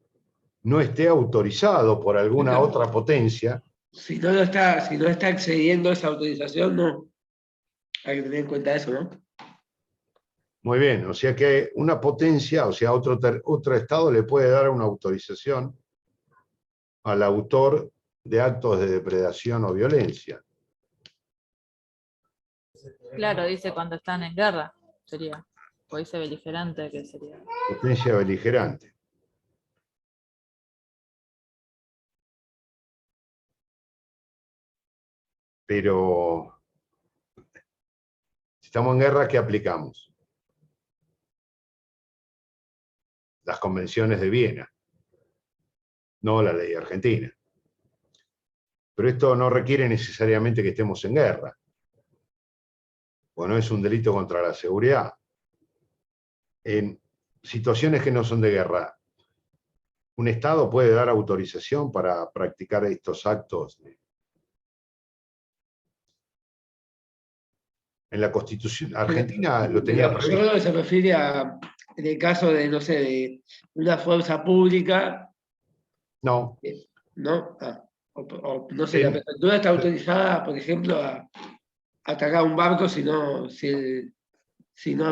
no esté autorizado por alguna otra potencia. Si no está excediendo esa autorización, no. Hay que tener en cuenta eso, ¿no? Muy bien, o sea que una potencia, o sea, otro Estado le puede dar una autorización al autor de actos de depredación o violencia. Claro, dice cuando están en guerra, sería. O dice beligerante, que sería. Potencia beligerante. Pero si estamos en guerra, ¿qué aplicamos? Las convenciones de Viena, no la ley argentina. Pero esto no requiere necesariamente que estemos en guerra. Bueno, es un delito contra la seguridad. En situaciones que no son de guerra, ¿un Estado puede dar autorización para practicar estos actos? En la Constitución Argentina lo tenía Yo previsto. creo que se refiere a, en el caso de, no sé, de una fuerza pública, No. ¿no? No sé, la En- prefectura está autorizada, por ejemplo, a atacar un barco si no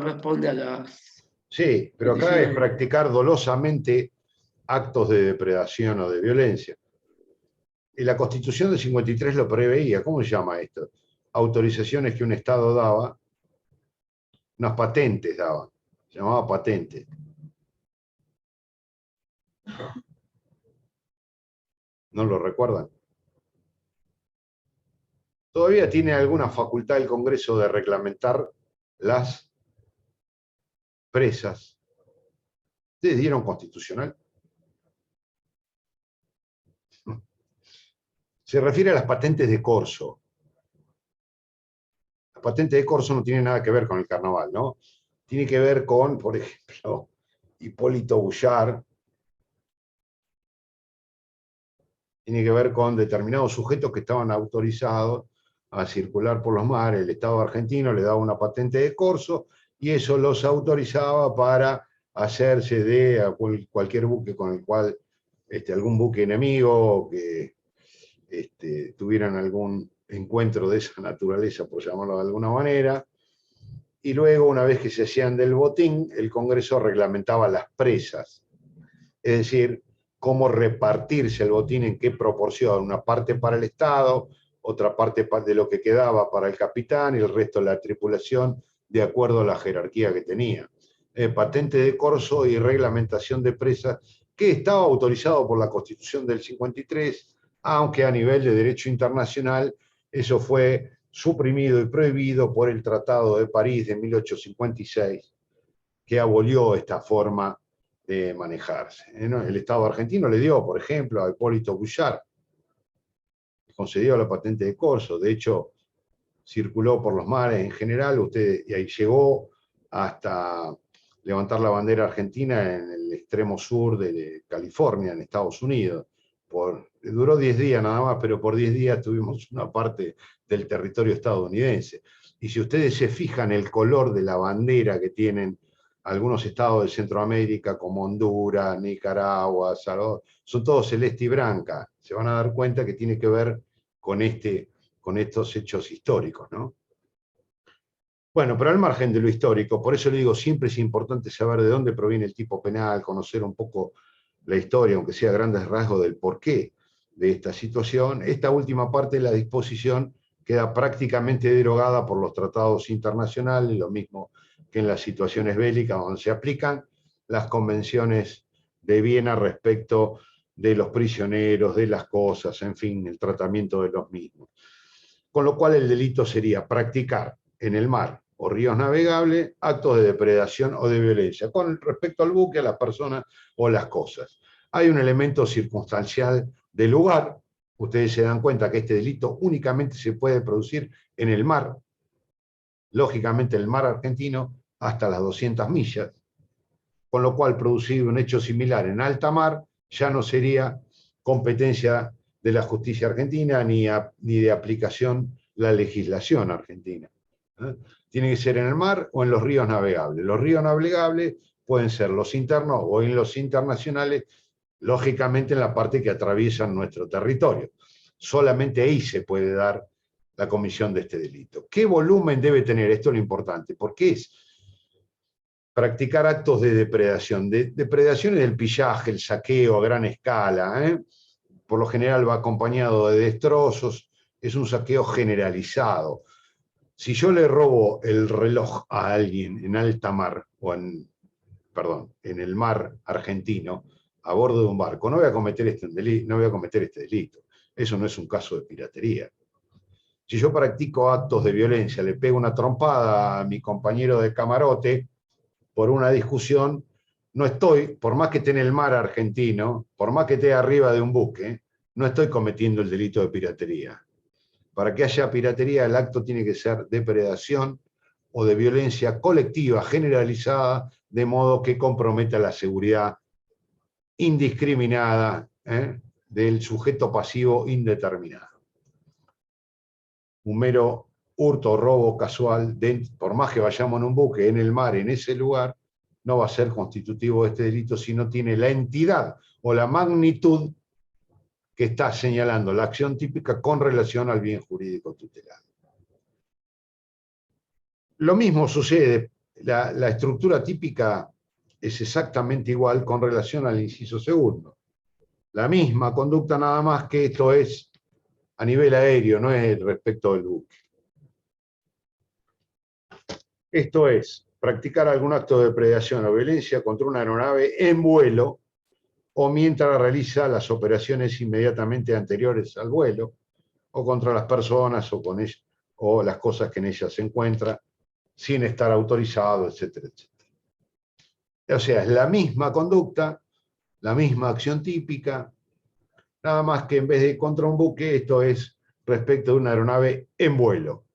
responde a las Sí, pero acá es peticiones. practicar dolosamente actos de depredación o de violencia. Y la Constitución del 53 lo preveía. ¿Cómo se llama esto? Autorizaciones que un Estado daba, unas patentes daba. Se llamaba patente. ¿No lo recuerdan? Todavía tiene alguna facultad el Congreso de reglamentar las presas. ¿Ustedes dieron constitucional? Se refiere a las patentes de corso. La patente de corso no tiene nada que ver con el carnaval, ¿no? Tiene que ver con, por ejemplo, Hipólito Bouchard, tiene que ver con determinados sujetos que estaban autorizados a circular por los mares. El Estado argentino le daba una patente de corso y eso los autorizaba para hacerse de cualquier buque con el cual, algún buque enemigo que tuvieran algún encuentro de esa naturaleza, por llamarlo de alguna manera. Y luego, una vez que se hacían del botín, el Congreso reglamentaba las presas. Es decir, cómo repartirse el botín, en qué proporción, una parte para el Estado, otra parte de lo que quedaba para el capitán y el resto de la tripulación, de acuerdo a la jerarquía que tenía. Patente de corso y reglamentación de presas, que estaba autorizado por la Constitución del 53, aunque a nivel de derecho internacional eso fue suprimido y prohibido por el Tratado de París de 1856, que abolió esta forma de manejarse. El Estado argentino le dio, por ejemplo, a Hipólito Bouchard, concedió la patente de corso. De hecho, circuló por los mares en general, y ahí llegó hasta levantar la bandera argentina en el extremo sur de California, en Estados Unidos. Duró 10 días nada más, pero por 10 días tuvimos una parte del territorio estadounidense. Y si ustedes se fijan el color de la bandera que tienen algunos estados de Centroamérica, como Honduras, Nicaragua, Salvador, son todos celeste y blanca. Se van a dar cuenta que tiene que ver con estos hechos históricos, ¿no? Bueno, pero al margen de lo histórico, por eso le digo, siempre es importante saber de dónde proviene el tipo penal, conocer un poco la historia, aunque sea a grandes rasgos, del porqué de esta situación. Esta última parte de la disposición queda prácticamente derogada por los tratados internacionales, lo mismo que en las situaciones bélicas, donde se aplican las convenciones de Viena respecto de los prisioneros, de las cosas, en fin, el tratamiento de los mismos. Con lo cual el delito sería practicar en el mar o ríos navegables actos de depredación o de violencia con respecto al buque, a las personas o las cosas. Hay un elemento circunstancial del lugar. Ustedes se dan cuenta que este delito únicamente se puede producir en el mar, lógicamente el mar argentino, hasta las 200 millas, con lo cual producir un hecho similar en alta mar ya no sería competencia de la justicia argentina ni de aplicación la legislación argentina. Tiene que ser en el mar o en los ríos navegables. Los ríos navegables pueden ser los internos o en los internacionales, lógicamente en la parte que atraviesan nuestro territorio. Solamente ahí se puede dar la comisión de este delito. ¿Qué volumen debe tener? Esto es lo importante, porque es practicar actos de depredación. Depredación es el pillaje, el saqueo a gran escala. Por lo general va acompañado de destrozos, es un saqueo generalizado. Si yo le robo el reloj a alguien en alta mar, en el mar argentino, a bordo de un barco, no voy a cometer este delito. Eso no es un caso de piratería. Si yo practico actos de violencia, le pego una trompada a mi compañero de camarote por una discusión, no estoy, por más que esté en el mar argentino, por más que esté arriba de un buque, no estoy cometiendo el delito de piratería. Para que haya piratería, el acto tiene que ser depredación o de violencia colectiva generalizada, de modo que comprometa la seguridad indiscriminada del sujeto pasivo indeterminado. Un mero hurto o robo casual, por más que vayamos en un buque, en el mar, en ese lugar, no va a ser constitutivo de este delito si no tiene la entidad o la magnitud que está señalando la acción típica con relación al bien jurídico tutelado. Lo mismo sucede, la estructura típica es exactamente igual con relación al inciso segundo. La misma conducta, nada más que esto es a nivel aéreo, no es respecto del buque. Esto es, practicar algún acto de depredación o violencia contra una aeronave en vuelo o mientras realiza las operaciones inmediatamente anteriores al vuelo, o contra las personas o las cosas que en ellas se encuentran, sin estar autorizado, etcétera, etcétera. O sea, es la misma conducta, la misma acción típica, nada más que en vez de contra un buque, esto es respecto de una aeronave en vuelo.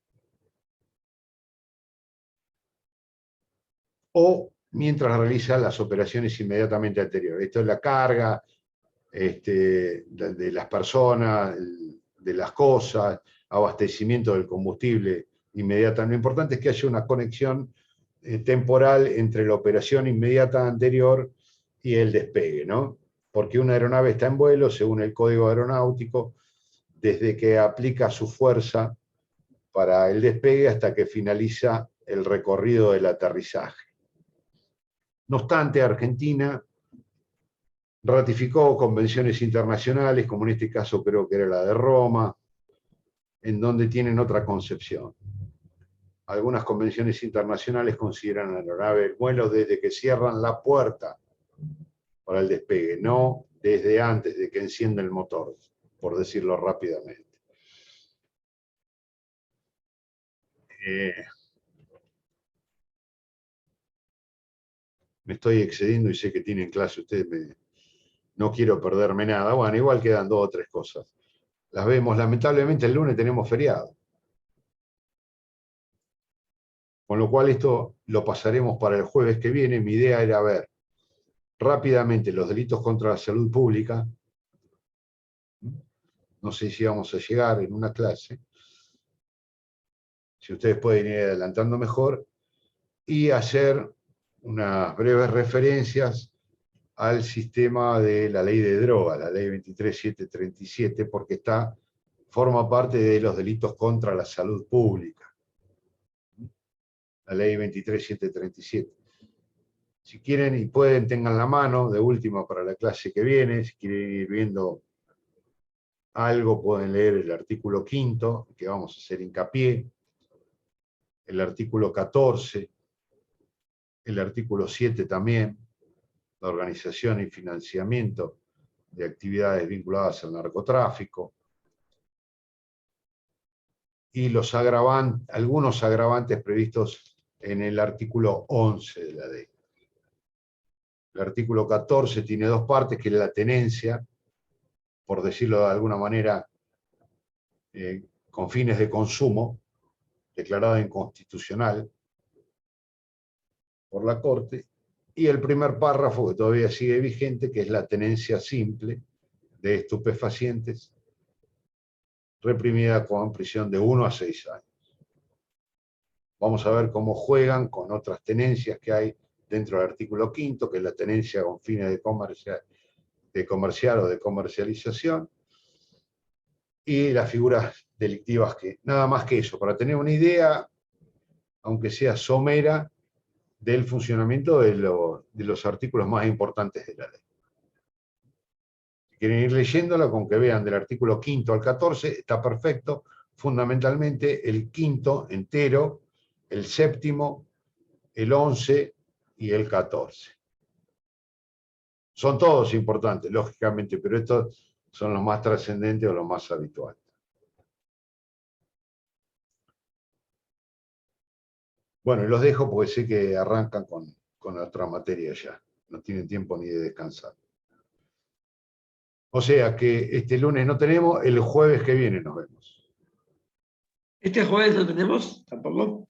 O mientras realiza las operaciones inmediatamente anteriores. Esto es la carga de las personas, de las cosas, abastecimiento del combustible inmediato. Lo importante es que haya una conexión temporal entre la operación inmediata anterior y el despegue, ¿no? Porque una aeronave está en vuelo, según el código aeronáutico, desde que aplica su fuerza para el despegue hasta que finaliza el recorrido del aterrizaje. No obstante, Argentina ratificó convenciones internacionales, como en este caso creo que era la de Roma, en donde tienen otra concepción. Algunas convenciones internacionales consideran a la aeronave el vuelo desde que cierran la puerta para el despegue, no desde antes de que encienda el motor, por decirlo rápidamente. Me estoy excediendo y sé que tienen clase ustedes, no quiero perderme nada. Bueno, igual quedan 2 o 3 cosas. Las vemos, lamentablemente el lunes tenemos feriado. Con lo cual esto lo pasaremos para el jueves que viene. Mi idea era ver rápidamente los delitos contra la salud pública. No sé si vamos a llegar en una clase. Si ustedes pueden ir adelantando mejor. Y hacer unas breves referencias al sistema de la ley de drogas, la ley 23737, porque forma parte de los delitos contra la salud pública. La ley 23737. Si quieren y pueden, tengan la mano, de última para la clase que viene. Si quieren ir viendo algo, pueden leer el artículo 5º, que vamos a hacer hincapié, el artículo 14, el artículo 7 también, la organización y financiamiento de actividades vinculadas al narcotráfico, y algunos agravantes previstos en el artículo 11 de la ley. El artículo 14 tiene 2 partes, que es la tenencia, por decirlo de alguna manera, con fines de consumo, declarada inconstitucional por la Corte, y el primer párrafo, que todavía sigue vigente, que es la tenencia simple de estupefacientes, reprimida con prisión de 1 a 6 años. Vamos a ver cómo juegan con otras tenencias que hay dentro del artículo 5º, que es la tenencia con fines de comercial o de comercialización, y las figuras delictivas, que nada más que eso, para tener una idea, aunque sea somera, del funcionamiento de los artículos más importantes de la ley. Si quieren ir leyéndola, con que vean del artículo 5º al 14, está perfecto. Fundamentalmente el 5º entero, el 7º, el 11 y el 14. Son todos importantes, lógicamente, pero estos son los más trascendentes o los más habituales. Bueno, y los dejo porque sé que arrancan con otra materia ya. No tienen tiempo ni de descansar. O sea que este lunes no tenemos, el jueves que viene nos vemos. Este jueves no tenemos tampoco.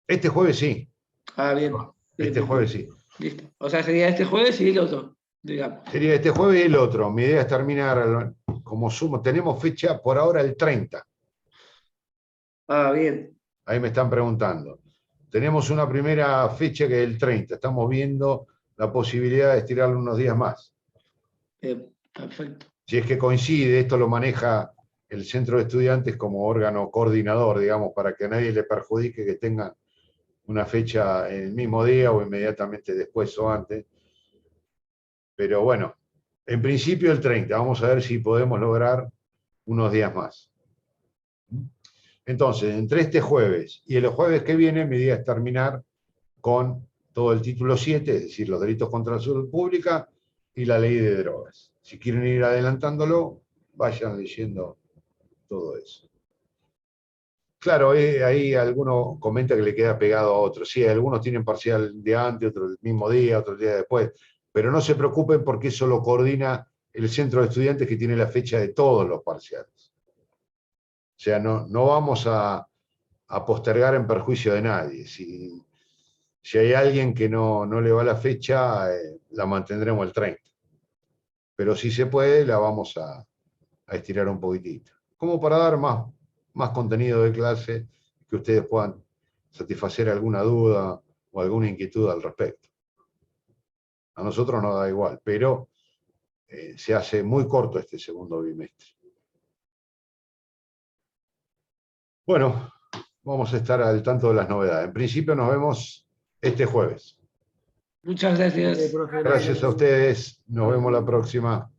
Este jueves sí. Ah, bien. Bien, Este bien, jueves bien. sí. Listo. O sea, sería este jueves y el otro, digamos. Sería este jueves y el otro. Mi idea es terminar como sumo. Tenemos fecha por ahora el 30. Ah, bien. Ahí me están preguntando. Tenemos una primera fecha que es el 30. Estamos viendo la posibilidad de estirarlo unos días más. Bien, perfecto. Si es que coincide, esto lo maneja el centro de estudiantes como órgano coordinador, digamos, para que a nadie le perjudique que tenga una fecha en el mismo día o inmediatamente después o antes. Pero bueno, en principio el 30. Vamos a ver si podemos lograr unos días más. Entonces, entre este jueves y el jueves que viene, mi idea es terminar con todo el título 7, es decir, los delitos contra la salud pública y la ley de drogas. Si quieren ir adelantándolo, vayan leyendo todo eso. Claro, ahí alguno comenta que le queda pegado a otro. Sí, algunos tienen parcial de antes, otros el mismo día, otro el día después. Pero no se preocupen porque eso lo coordina el centro de estudiantes que tiene la fecha de todos los parciales. O sea, no vamos a postergar en perjuicio de nadie. Si hay alguien que no le va la fecha, la mantendremos el 30. Pero si se puede, la vamos a estirar un poquitito. Como para dar más contenido de clase, que ustedes puedan satisfacer alguna duda o alguna inquietud al respecto. A nosotros nos da igual, pero se hace muy corto este segundo bimestre. Bueno, vamos a estar al tanto de las novedades. En principio nos vemos este jueves. Muchas gracias. profe, Gracias a ustedes. Nos vemos la próxima.